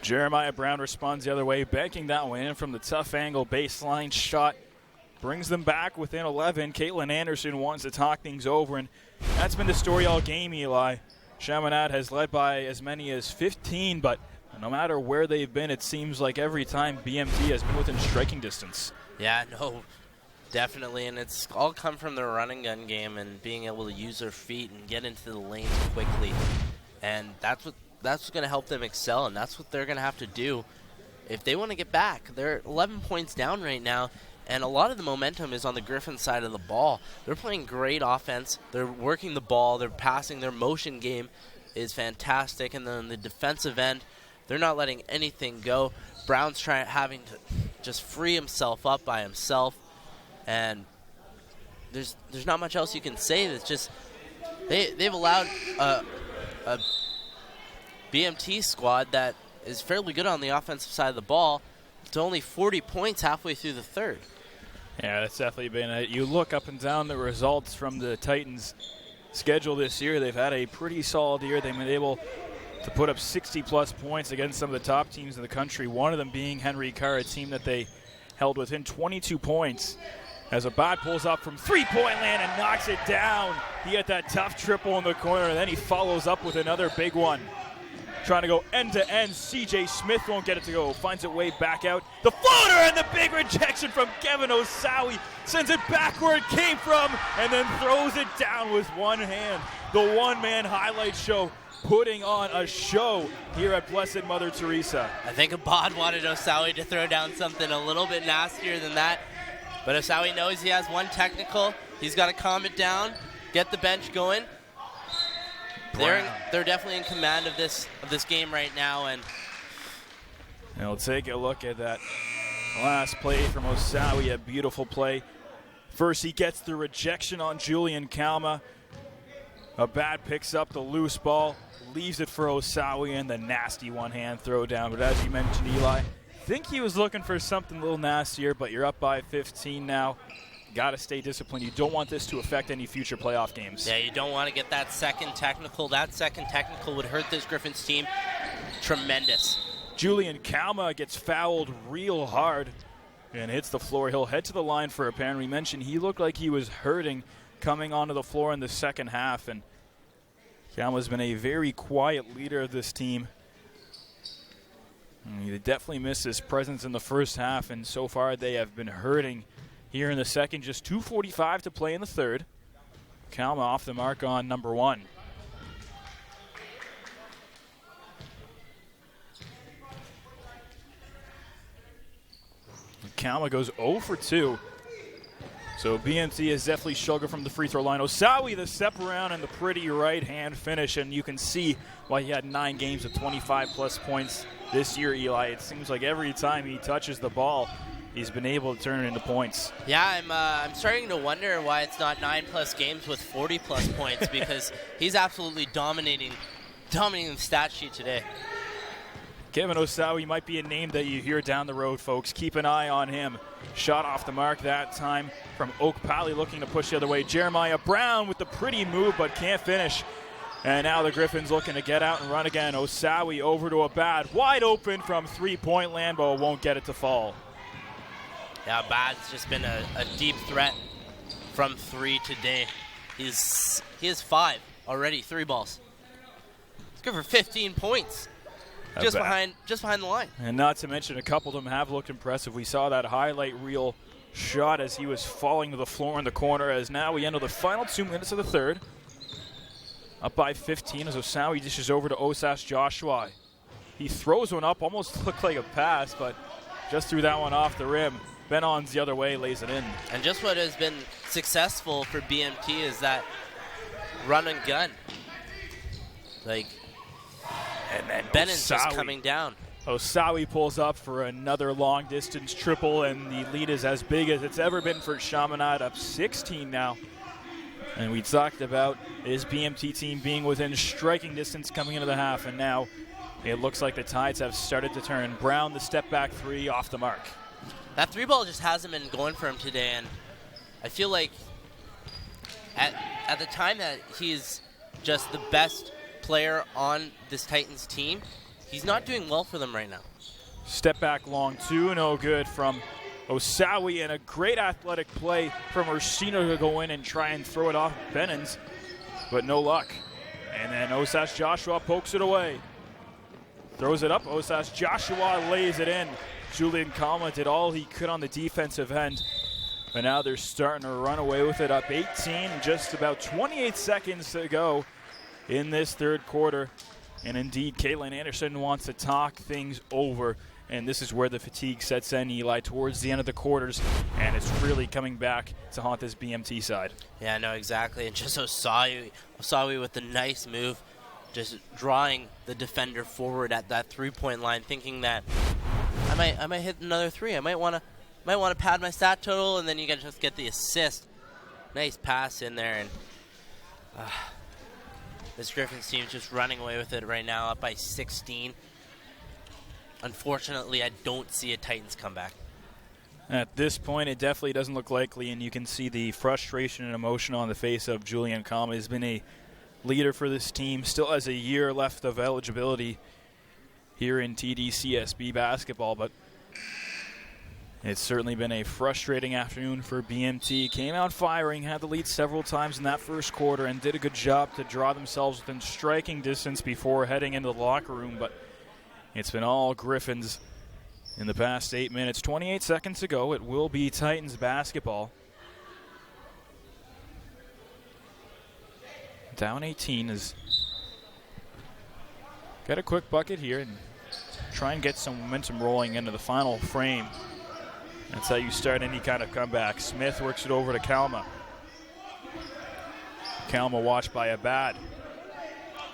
Jeremiah Brown responds the other way, banking that one in from the tough angle baseline shot. Brings them back within 11. Caitlin Anderson wants to talk things over, and that's been the story all game, Eli. Chaminade has led by as many as 15, but no matter where they've been, it seems like every time BMT has been within striking distance. Yeah, no, definitely, and it's all come from their running gun game and being able to use their feet and get into the lanes quickly, and that's what's going to help them excel, and that's what they're going to have to do if they want to get back. They're 11 points down right now, and a lot of the momentum is on the Griffin side of the ball. They're playing great offense. They're working the ball. They're passing. Their motion game is fantastic, and then on the defensive end, they're not letting anything go. Brown's having to just free himself up by himself, and there's not much else you can say. That's just they've allowed a BMT squad that is fairly good on the offensive side of the ball to only 40 points halfway through the third. Yeah, that's definitely been it. You look up and down the results from the Titans' schedule this year. They've had a pretty solid year. They've been able to put up 60-plus points against some of the top teams in the country, one of them being Henry Carr, a team that they held within 22 points. As Abad pulls up from three-point land and knocks it down. He had that tough triple in the corner, and then he follows up with another big one. Trying to go end-to-end. C.J. Smith won't get it to go. Finds it way back out. The floater and the big rejection from Kevin Osawi. Sends it back where it came from and then throws it down with one hand. The one-man highlight show putting on a show here at Blessed Mother Teresa. I think Abad wanted Osawi to throw down something a little bit nastier than that. But Osawi knows he has one technical. He's got to calm it down, get the bench going. They're definitely in command of this game right now, and we'll take a look at that last play from Osawi. A beautiful play. First, he gets the rejection on Julian Kalma. Abad picks up the loose ball, leaves it for Osawi, and the nasty one-hand throw down. But as you mentioned, Eli, I think he was looking for something a little nastier, but you're up by 15 now. Got to stay disciplined. You don't want this to affect any future playoff games. Yeah, you don't want to get that second technical. That second technical would hurt this Griffins team. Tremendous. Julian Kalma gets fouled real hard and hits the floor. He'll head to the line for a pen. We mentioned he looked like he was hurting coming onto the floor in the second half, and Kalma's been a very quiet leader of this team. And he definitely missed his presence in the first half, and so far they have been hurting here in the second. Just 2:45 to play in the third. Kalma off the mark on number one. Kalma goes 0 for 2. So BMT has definitely struggled from the free throw line. Osawi, the step around and the pretty right-hand finish, and you can see why he had 9 games of 25-plus points this year, Eli. It seems like every time he touches the ball, he's been able to turn it into points. Yeah, I'm starting to wonder why it's not 9-plus games with 40-plus points, because he's absolutely dominating the stat sheet today. Kevin Osawi might be a name that you hear down the road, folks. Keep an eye on him. Shot off the mark that time from Oak Pally, looking to push the other way. Jeremiah Brown with the pretty move, but can't finish. And now the Griffins looking to get out and run again. Osawi over to Abad. Wide open from three-point land, but won't get it to fall. Yeah, Abad's just been a deep threat from three today. He has 5 already, 3 balls. He's good for 15 points. Just behind the line. And not to mention, a couple of them have looked impressive. We saw that highlight reel shot as he was falling to the floor in the corner, as now we enter the final 2 minutes of the third. Up by 15 as Osawi dishes over to Osas Joshua. He throws one up, almost looked like a pass, but just threw that one off the rim. Benon's the other way, lays it in. And just what has been successful for BMT is that run and gun. And then Bennon's just coming down. Osawi pulls up for another long-distance triple, and the lead is as big as it's ever been for Chaminade, up 16 now. And we talked about his BMT team being within striking distance coming into the half, and now it looks like the tides have started to turn. Brown, the step-back 3, off the mark. That 3 ball just hasn't been going for him today, and I feel like at the time that he's just the best player on this Titans team, he's not doing well for them right now. Step back long two, no good from Osawi, and a great athletic play from Ursino to go in and try and throw it off Benins, but no luck. And then Osas Joshua pokes it away. Throws it up, Osas Joshua lays it in. Julian Kalma did all he could on the defensive end, but now they're starting to run away with it, up 18, just about 28 seconds to go in this third quarter. And indeed, Caitlin Anderson wants to talk things over, and this is where the fatigue sets in, Eli, towards the end of the quarters, and it's really coming back to haunt this BMT side. Yeah, no, exactly. And just Osawi with the nice move, just drawing the defender forward at that three-point line, thinking that I might hit another three. I might want to pad my stat total, and then you can just get the assist. Nice pass in there, and this Griffins team is just running away with it right now, up by 16. Unfortunately, I don't see a Titans comeback. At this point, it definitely doesn't look likely, and you can see the frustration and emotion on the face of Julian Kalma. He's been a leader for this team, still has a year left of eligibility here in TDCSB basketball, but it's certainly been a frustrating afternoon for BMT. Came out firing, had the lead several times in that first quarter, and did a good job to draw themselves within striking distance before heading into the locker room, but it's been all Griffins in the past 8 minutes. 28 seconds to go. It will be Titans basketball. Down 18 is got a quick bucket here and try and get some momentum rolling into the final frame. That's how you start any kind of comeback. Smith works it over to Kalma. Kalma watched by Abad.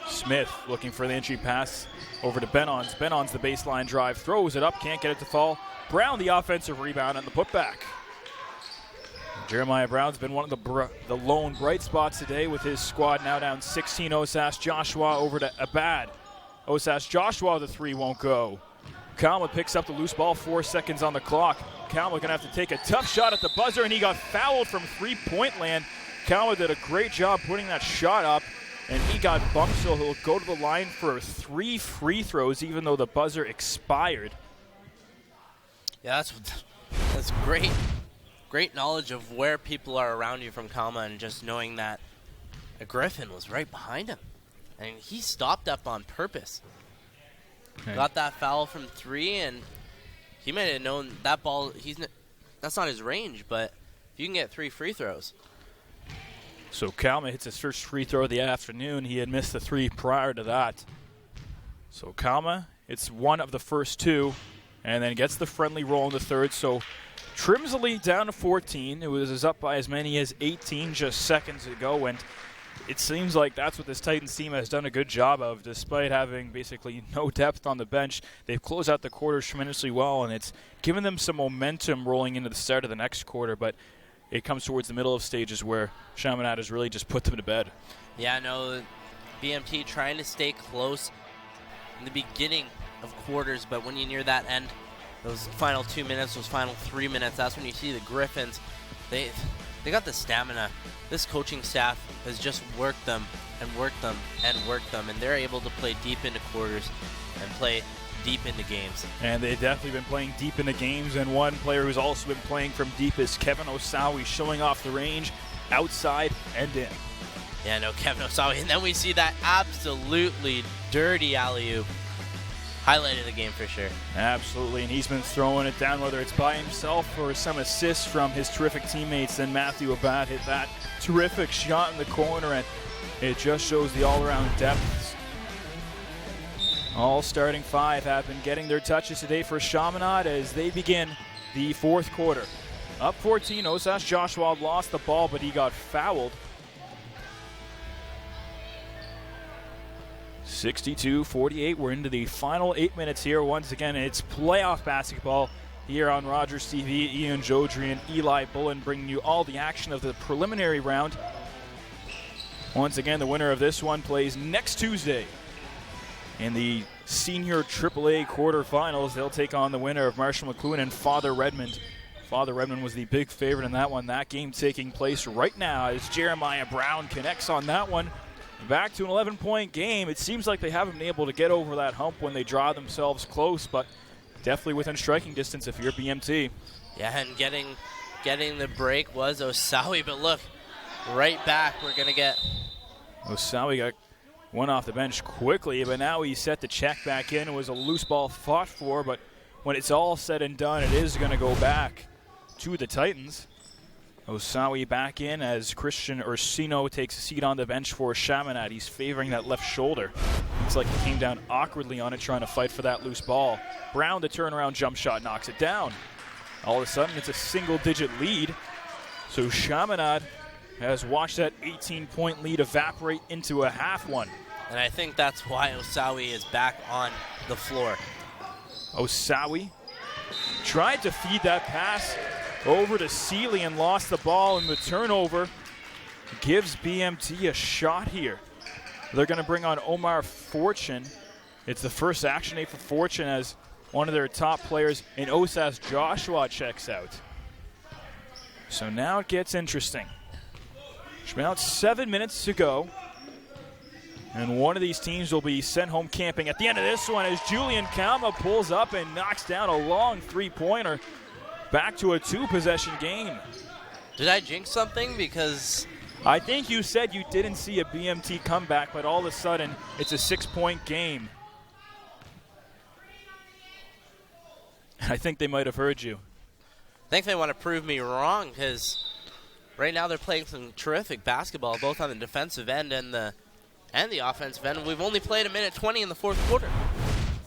Smith looking for the entry pass over to Benons. Benons the baseline drive, throws it up, can't get it to fall. Brown the offensive rebound and the putback. Jeremiah Brown's been one of the lone bright spots today with his squad now down 16. Osas Joshua over to Abad. Osas Joshua, the three won't go. Kalma picks up the loose ball, 4 seconds on the clock. Kalma gonna have to take a tough shot at the buzzer, and he got fouled from three-point land. Kalma did a great job putting that shot up, and he got bumped, so he'll go to the line for 3 free throws, even though the buzzer expired. Yeah, that's great. Great knowledge of where people are around you from Kalma, and just knowing that a Griffin was right behind him. And he stopped up on purpose. Okay. Got that foul from 3, and he might have known that ball, that's not his range, but you can get 3 free throws. So Kalma hits his first free throw of the afternoon. He had missed the 3 prior to that. So Kalma, it's one of the first 2, and then gets the friendly roll in the third. So trims the lead down to 14. It was up by as many as 18 just seconds ago, and it seems like that's what this Titans team has done a good job of, despite having basically no depth on the bench. They've closed out the quarters tremendously well, and it's given them some momentum rolling into the start of the next quarter, but it comes towards the middle of stages where Chaminade has really just put them to bed. Yeah, no, BMT trying to stay close in the beginning of quarters, but when you near that end, those final 2 minutes, those final 3 minutes, that's when you see the Griffins. They got the stamina. This coaching staff has just worked them and worked them and worked them, and they're able to play deep into quarters and play deep into games. And they've definitely been playing deep into games, and one player who's also been playing from deep is Kevin Osawi, showing off the range, outside and in. Yeah, no, Kevin Osawi. And then we see that absolutely dirty alley-oop. Highlighted the game for sure. Absolutely, and he's been throwing it down, whether it's by himself or some assists from his terrific teammates. Then Matthew Abad hit that terrific shot in the corner, and it just shows the all-around depth. All starting 5 have been getting their touches today for Chaminade as they begin the fourth quarter. Up 14, Osas Joshua lost the ball, but he got fouled. 62-48. We're into the final 8 minutes here. Once again, it's playoff basketball here on Rogers TV. Ian Jodry and Eli Bullen bringing you all the action of the preliminary round. Once again, the winner of this one plays next Tuesday in the senior AAA quarterfinals. They'll take on the winner of Marshall McLuhan and Father Redmond Father Redmond was the big favorite in that one. That game taking place right now as Jeremiah Brown connects on that one. Back to an 11-point game. It seems like they haven't been able to get over that hump when they draw themselves close, but definitely within striking distance if you're BMT. Yeah, and getting the break was Osawi, but look, right back we're going to get. Osawi got one off the bench quickly, but now he's set to check back in. It was a loose ball fought for, but when it's all said and done, it is going to go back to the Titans. Osawi back in as Christian Ursino takes a seat on the bench for Chaminade. He's favoring that left shoulder. Looks like he came down awkwardly on it, trying to fight for that loose ball. Brown, the turnaround jump shot, knocks it down. All of a sudden, it's a single-digit lead. So Chaminade has watched that 18-point lead evaporate into a half one. And I think that's why Osawi is back on the floor. Osawi tried to feed that pass over to Seeley and lost the ball, and the turnover gives BMT a shot here. They're going to bring on Omar Fortune. It's the first action day for Fortune as one of their top players in OSAS, Joshua, checks out. So now it gets interesting. About 7 minutes to go. And one of these teams will be sent home camping at the end of this one as Julian Kalma pulls up and knocks down a long three-pointer. Back to a two-possession game. Did I jinx something? Because I think you said you didn't see a BMT comeback, but all of a sudden it's a 6-point game. I think they might have heard you. I think they want to prove me wrong because right now they're playing some terrific basketball, both on the defensive end and the offensive end. We've only played a minute 20 in the fourth quarter.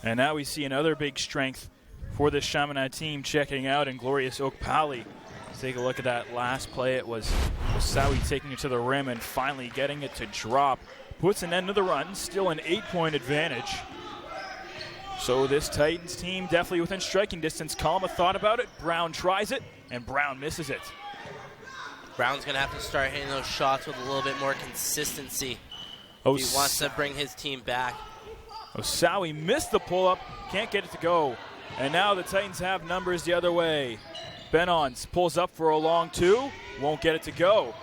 And now we see another big strength for this Chaminade team checking out in Glorious Oak Pally. Let's take a look at that last play. It was Osawi taking it to the rim and finally getting it to drop. Puts an end to the run, still an 8-point advantage. So this Titans team definitely within striking distance. Kalma thought about it, Brown tries it, and Brown misses it. Brown's going to have to start hitting those shots with a little bit more consistency if he wants to bring his team back. Osawi missed the pull-up, can't get it to go. And now the Titans have numbers the other way. Benons pulls up for a long two, won't get it to go.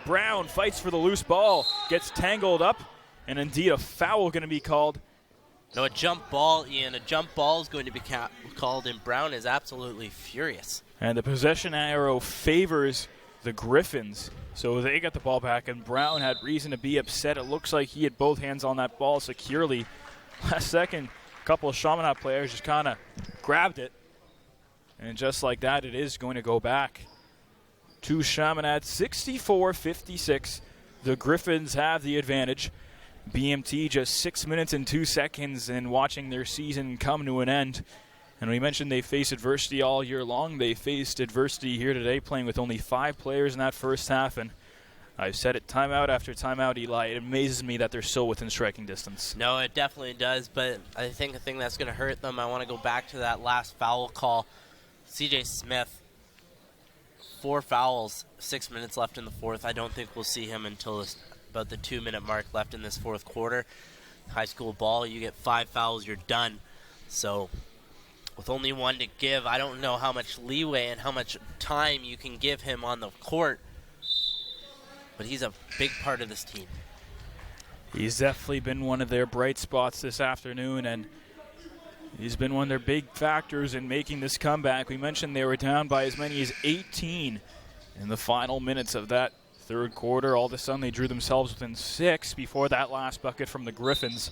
Brown fights for the loose ball, gets tangled up, and indeed a foul going to be called. No, a jump ball, Ian. A jump ball is going to be called, and Brown is absolutely furious. And the possession arrow favors the Griffins. So they got the ball back, and Brown had reason to be upset. It looks like he had both hands on that ball securely. Last second, a couple of Chaminade players just kind of grabbed it. And just like that, it is going to go back to Chaminade, 64-56. The Griffins have the advantage. BMT just 6 minutes and 2 seconds in watching their season come to an end. And we mentioned they face adversity all year long. They faced adversity here today, playing with only 5 players in that first half. And I've said it timeout after timeout, Eli. It amazes me that they're still within striking distance. No, it definitely does. But I think the thing that's going to hurt them, I want to go back to that last foul call. CJ Smith, 4 fouls, 6 minutes left in the fourth. I don't think we'll see him until about the 2-minute mark left in this fourth quarter. High school ball, you get 5 fouls, you're done. So with only 1 to give, I don't know how much leeway and how much time you can give him on the court. But he's a big part of this team. He's definitely been one of their bright spots this afternoon, and he's been one of their big factors in making this comeback. We mentioned they were down by as many as 18 in the final minutes of that third quarter. All of a sudden, they drew themselves within 6 before that last bucket from the Griffins.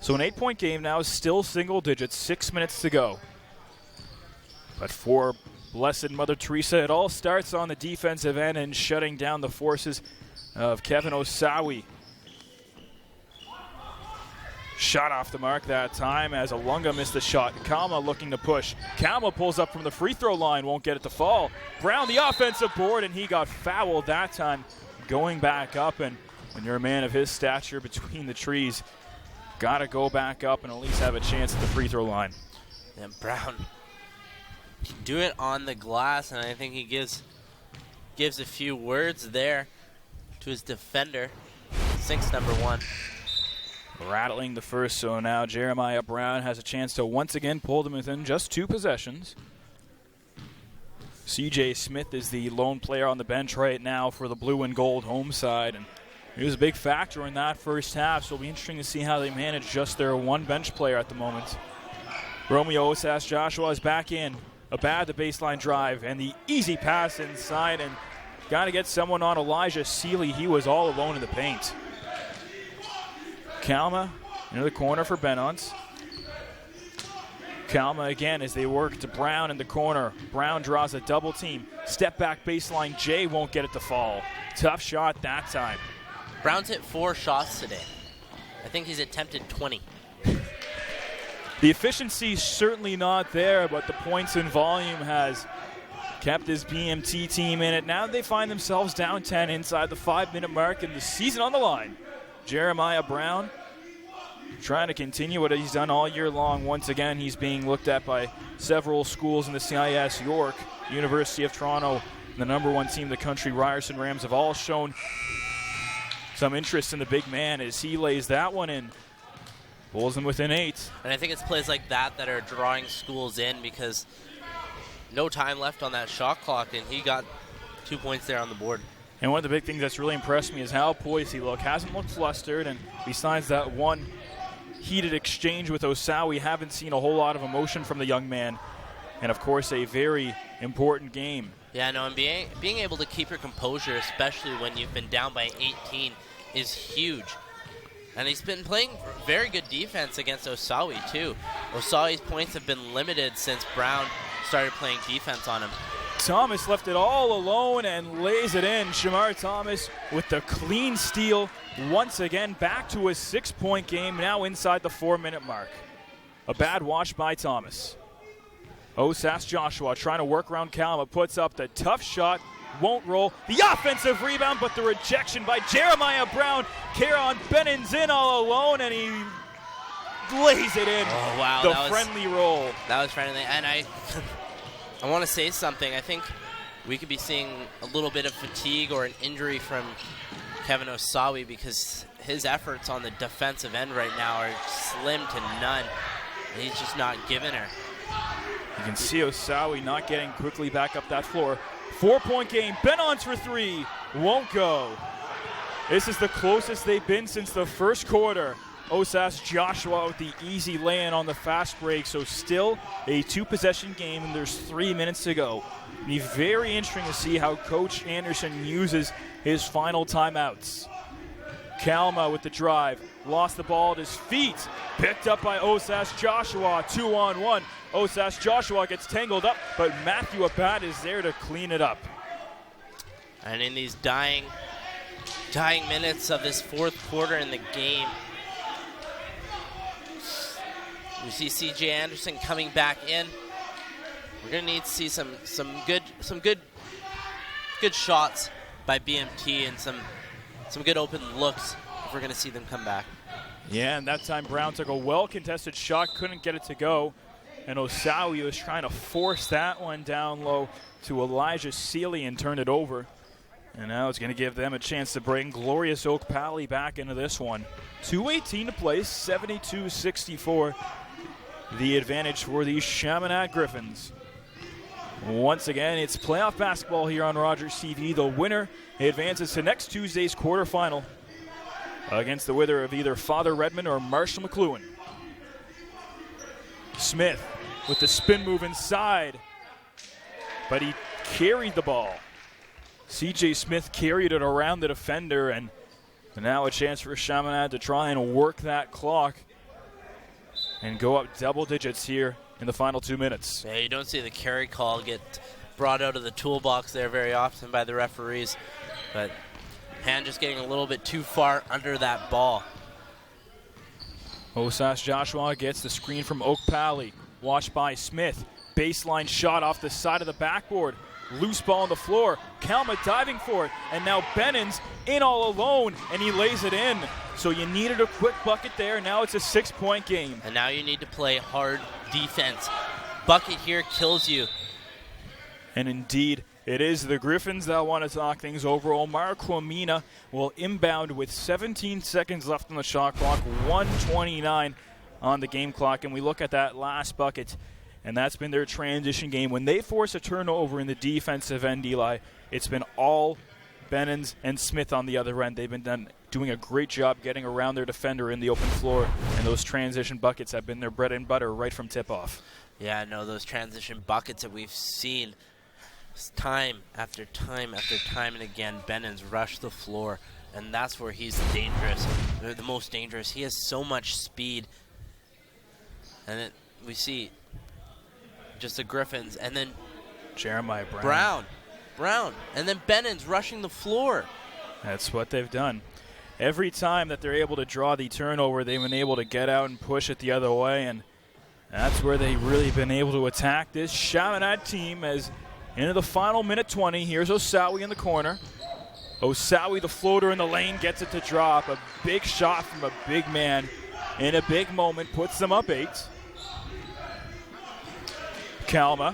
So an 8-point game now is still single digits, 6 minutes to go. But for Blessed Mother Teresa, it all starts on the defensive end and shutting down the forces of Kevin Osawi. Shot off the mark that time as Alunga missed the shot. Kalma looking to push. Kalma pulls up from the free throw line, won't get it to fall. Brown the offensive board, and he got fouled that time going back up. And when you're a man of his stature between the trees, got to go back up and at least have a chance at the free throw line. And Brown can do it on the glass, and I think he gives a few words there to his defender. Sinks number 1. Rattling the first, so now Jeremiah Brown has a chance to once again pull them within just 2 possessions. CJ Smith is the lone player on the bench right now for the blue and gold home side, and he was a big factor in that first half, so it'll be interesting to see how they manage just their one bench player at the moment. Romeo Osas Joshua is back in. Abad the baseline drive and the easy pass inside, and got to get someone on Elijah Seeley. He was all alone in the paint. Kalma into the corner for Benons. Kalma again as they work to Brown in the corner. Brown draws a double team. Step back baseline. Jay won't get it to fall. Tough shot that time. Brown's hit 4 shots today. I think he's attempted 20. The efficiency's certainly not there, but the points and volume has kept this BMT team in it. Now they find themselves down 10 inside the 5-minute mark and the season on the line. Jeremiah Brown trying to continue what he's done all year long. Once again, he's being looked at by several schools in the CIS. York, University of Toronto, and the number 1 team in the country, Ryerson Rams, have all shown some interest in the big man as he lays that one in. Pulls them within 8. And I think it's plays like that that are drawing schools in, because no time left on that shot clock, and he got 2 points there on the board. And one of the big things that's really impressed me is how poised he looked. Hasn't looked flustered, and besides that one heated exchange with Osau, we haven't seen a whole lot of emotion from the young man. And, of course, a very important game. Yeah, no, and being able to keep your composure, especially when you've been down by 18, is huge. And he's been playing very good defense against Osawi, too. Osawi's points have been limited since Brown started playing defense on him. Thomas left it all alone and lays it in. Shamar Thomas with the clean steal. Once again, back to a 6-point game, now inside the 4-minute mark. A bad watch by Thomas. Osas Joshua trying to work around Kalma, puts up the tough shot. Won't roll. The offensive rebound, but the rejection by Jeremiah Brown. Kieran Bennon's in all alone, and he lays it in. Oh, wow. The friendly roll. That was friendly. And I want to say something. I think we could be seeing a little bit of fatigue or an injury from Kevin Osawi, because his efforts on the defensive end right now are slim to none. And he's just not giving her. You can see Osawi not getting quickly back up that floor. 4-point game. Benons for 3. Won't go. This is the closest they've been since the first quarter. Osas Joshua with the easy lay-in on the fast break. So still a 2-possession game, and there's 3 minutes to go. It'll be very interesting to see how Coach Anderson uses his final timeouts. Kalma with the drive. Lost the ball at his feet. Picked up by Osas Joshua. 2-on-1. Osas Joshua gets tangled up, but Matthew Abad is there to clean it up. And in these dying minutes of this fourth quarter in the game, we see C.J. Anderson coming back in. We're gonna need to see some good shots by BMT and some good open looks if we're gonna see them come back. Yeah, and that time Brown took a well-contested shot, couldn't get it to go. And Osawi was trying to force that one down low to Elijah Seeley and turn it over. And now it's going to give them a chance to bring Glorious Oak Pally back into this one. 2:18 to play, 72-64. The advantage for the Chaminade Griffins. Once again, it's playoff basketball here on Rogers TV. The winner advances to next Tuesday's quarterfinal against the winner of either Father Redmond or Marshall McLuhan. Smith with the spin move inside, but he carried the ball. C.J. Smith carried it around the defender, and now a chance for Chaminade to try and work that clock and go up double digits here in the final 2 minutes. Yeah, you don't see the carry call get brought out of the toolbox there very often by the referees, but hand just getting a little bit too far under that ball. Osas Joshua gets the screen from Oak Pally. Watched by Smith. Baseline shot off the side of the backboard. Loose ball on the floor. Kalma diving for it. And now Bennons in all alone, and he lays it in. So you needed a quick bucket there. Now it's a 6-point game. And now you need to play hard defense. Bucket here kills you. And indeed, it is the Griffins that want to talk things over. Omar Kwamina will inbound with 17 seconds left on the shot clock, 1:29 on the game clock. And we look at that last bucket. and that's been their transition game. When they force a turnover in the defensive end, Eli, it's been all Bennons and Smith on the other end. They've been doing a great job getting around their defender in the open floor, and those transition buckets have been their bread and butter right from tip-off. Yeah, no, those transition buckets that we've seen time after time after time and again, Bennons rush the floor, and that's where he's dangerous. They're the most dangerous. He has so much speed. And then we see just the Griffins, and then Jeremiah Brown, and then Bennons rushing the floor. That's what they've done. Every time that they're able to draw the turnover, they've been able to get out and push it the other way, and that's where they've really been able to attack this Chaminade team. As into the final minute 20, here's Osawi in the corner. Osawi, the floater in the lane, gets it to drop. A big shot from a big man in a big moment, puts them up 8. Kalma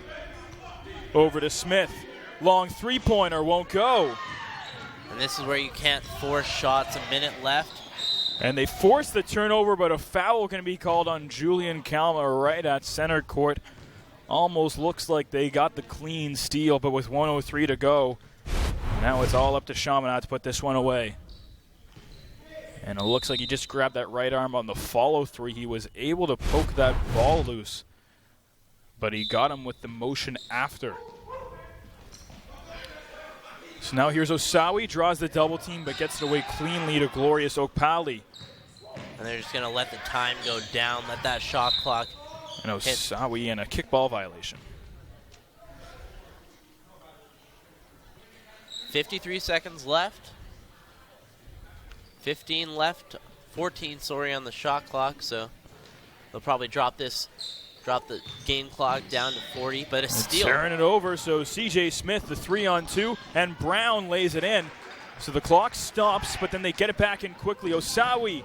over to Smith. Long three-pointer won't go. And this is where you can't force shots. A minute left. And they force the turnover, but a foul can be called on Julian Kalma right at center court. Almost looks like they got the clean steal, but with 1:03 to go, now it's all up to Chaminade to put this one away. And it looks like he just grabbed that right arm on the follow-through. He was able to poke that ball loose, but he got him with the motion after. So now here's Osawi, draws the double team, but gets it away cleanly to Glorious Okpali. And they're just going to let the time go down, let that shot clock And Osawi in a kickball violation. 53 seconds left. 15 left. 14, on the shot clock, so they'll probably drop the game clock down to 40, but a steal. Tearing it over, so C.J. Smith, the 3-on-2, and Brown lays it in. So the clock stops, but then they get it back in quickly. Osawi,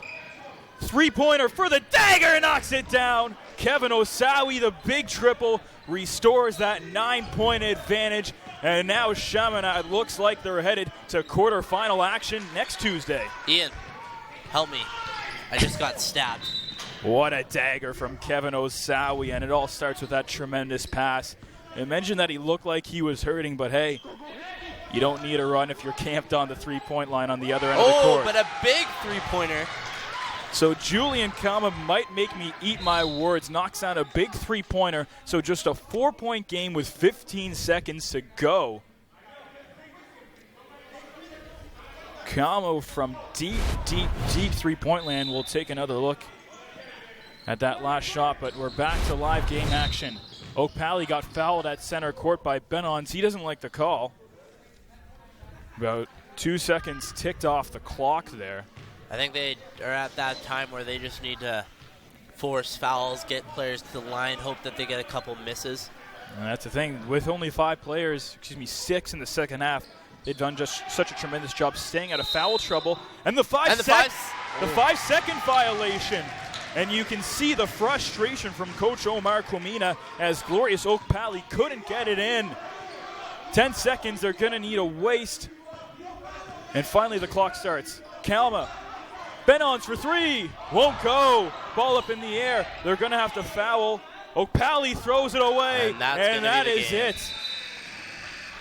three-pointer for the dagger, knocks it down. Kevin Osawi, the big triple, restores that 9-point advantage. And now Chaminade looks like they're headed to quarterfinal action next Tuesday. Ian, help me. I just got stabbed. What a dagger from Kevin Osawi, and it all starts with that tremendous pass. I mentioned that he looked like he was hurting, but hey, you don't need a run if you're camped on the three-point line on the other end of the court. Oh, but a big three-pointer. So Julian Kalma might make me eat my words, knocks down a big three-pointer, so just a 4-point game with 15 seconds to go. Kalma from deep three-point land will take another look at that last shot, but we're back to live game action. Okpali got fouled at center court by Bennons. He doesn't like the call. About 2 seconds ticked off the clock there. I think they are at that time where they just need to force fouls, get players to the line, hope that they get a couple misses. And that's the thing. With only 6 in the second half, they've done just such a tremendous job staying out of foul trouble. And the 5-second violation. And you can see the frustration from Coach Omar Komina as Glorious Okpali couldn't get it in. 10 seconds, they're going to need a waste. And finally the clock starts. Kalma, Bennons for three, won't go. Ball up in the air, they're going to have to foul. Okpali throws it away, and that is it.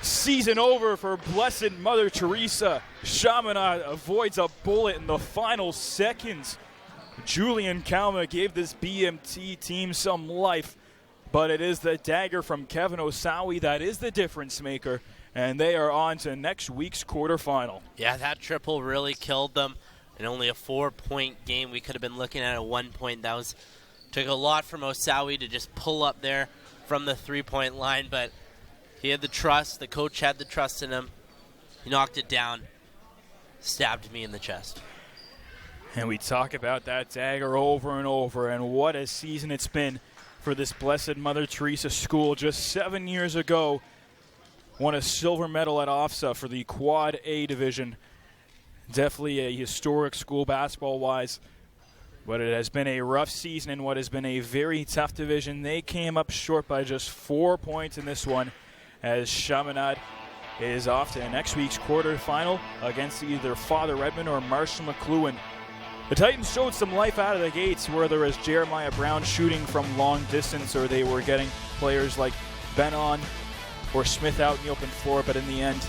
Season over for Blessed Mother Teresa. Chaminade avoids a bullet in the final seconds. Julian Kalma gave this BMT team some life, but it is the dagger from Kevin Osawi that is the difference maker, and they are on to next week's quarterfinal. Yeah, that triple really killed them. In only a 4-point game, we could have been looking at a 1 point. That took a lot from Osawi to just pull up there from the 3-point line, but he had the trust. The coach had the trust in him. He knocked it down, stabbed me in the chest. And we talk about that dagger over and over, and what a season it's been for this Blessed Mother Teresa school. Just 7 years ago, won a silver medal at OFSA for the Quad A division. Definitely a historic school basketball-wise, but it has been a rough season in what has been a very tough division. They came up short by just 4 points in this one, as Chaminade is off to next week's quarterfinal against either Father Redmond or Marshall McLuhan. The Titans showed some life out of the gates, whether it was Jeremiah Brown shooting from long distance or they were getting players like Benon or Smith out in the open floor, but in the end,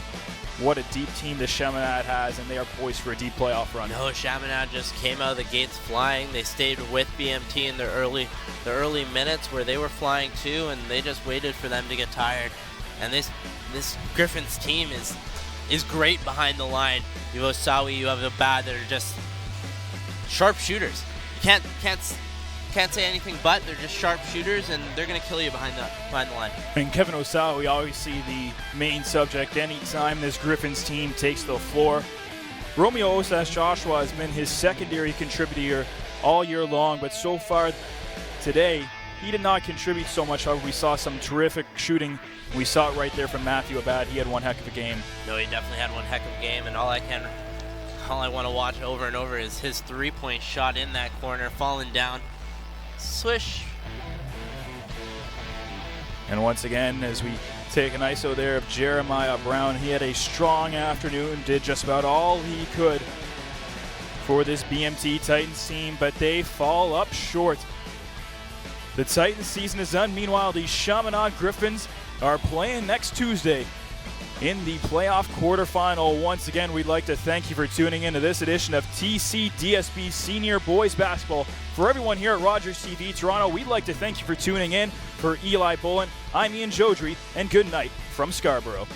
what a deep team the Chaminade has, and they are poised for a deep playoff run. No, Chaminade just came out of the gates flying. They stayed with BMT in the early minutes where they were flying too, and they just waited for them to get tired. And this Griffins team is great behind the line. You have Osawi, you have Abad that are just sharp shooters. You can't say anything but they're just sharp shooters, and they're going to kill you behind the line. And Kevin Osawa, we always see the main subject anytime this Griffins team takes the floor. Romeo Osas Joshua has been his secondary contributor all year long, but so far today, he did not contribute so much. However, we saw some terrific shooting. We saw it right there from Matthew Abad. He had one heck of a game. No, he definitely had one heck of a game, and all I want to watch over and over is his three-point shot in that corner, falling down. Swish. And once again, as we take an ISO there of Jeremiah Brown, he had a strong afternoon, did just about all he could for this BMT Titans team, but they fall up short. The Titans season is done. Meanwhile, the Chaminade Griffins are playing next Tuesday in the playoff quarterfinal. Once again, we'd like to thank you for tuning in to this edition of TCDSB Senior Boys Basketball. For everyone here at Rogers TV Toronto, we'd like to thank you for tuning in. For Eli Bullen, I'm Ian Jodry, and good night from Scarborough.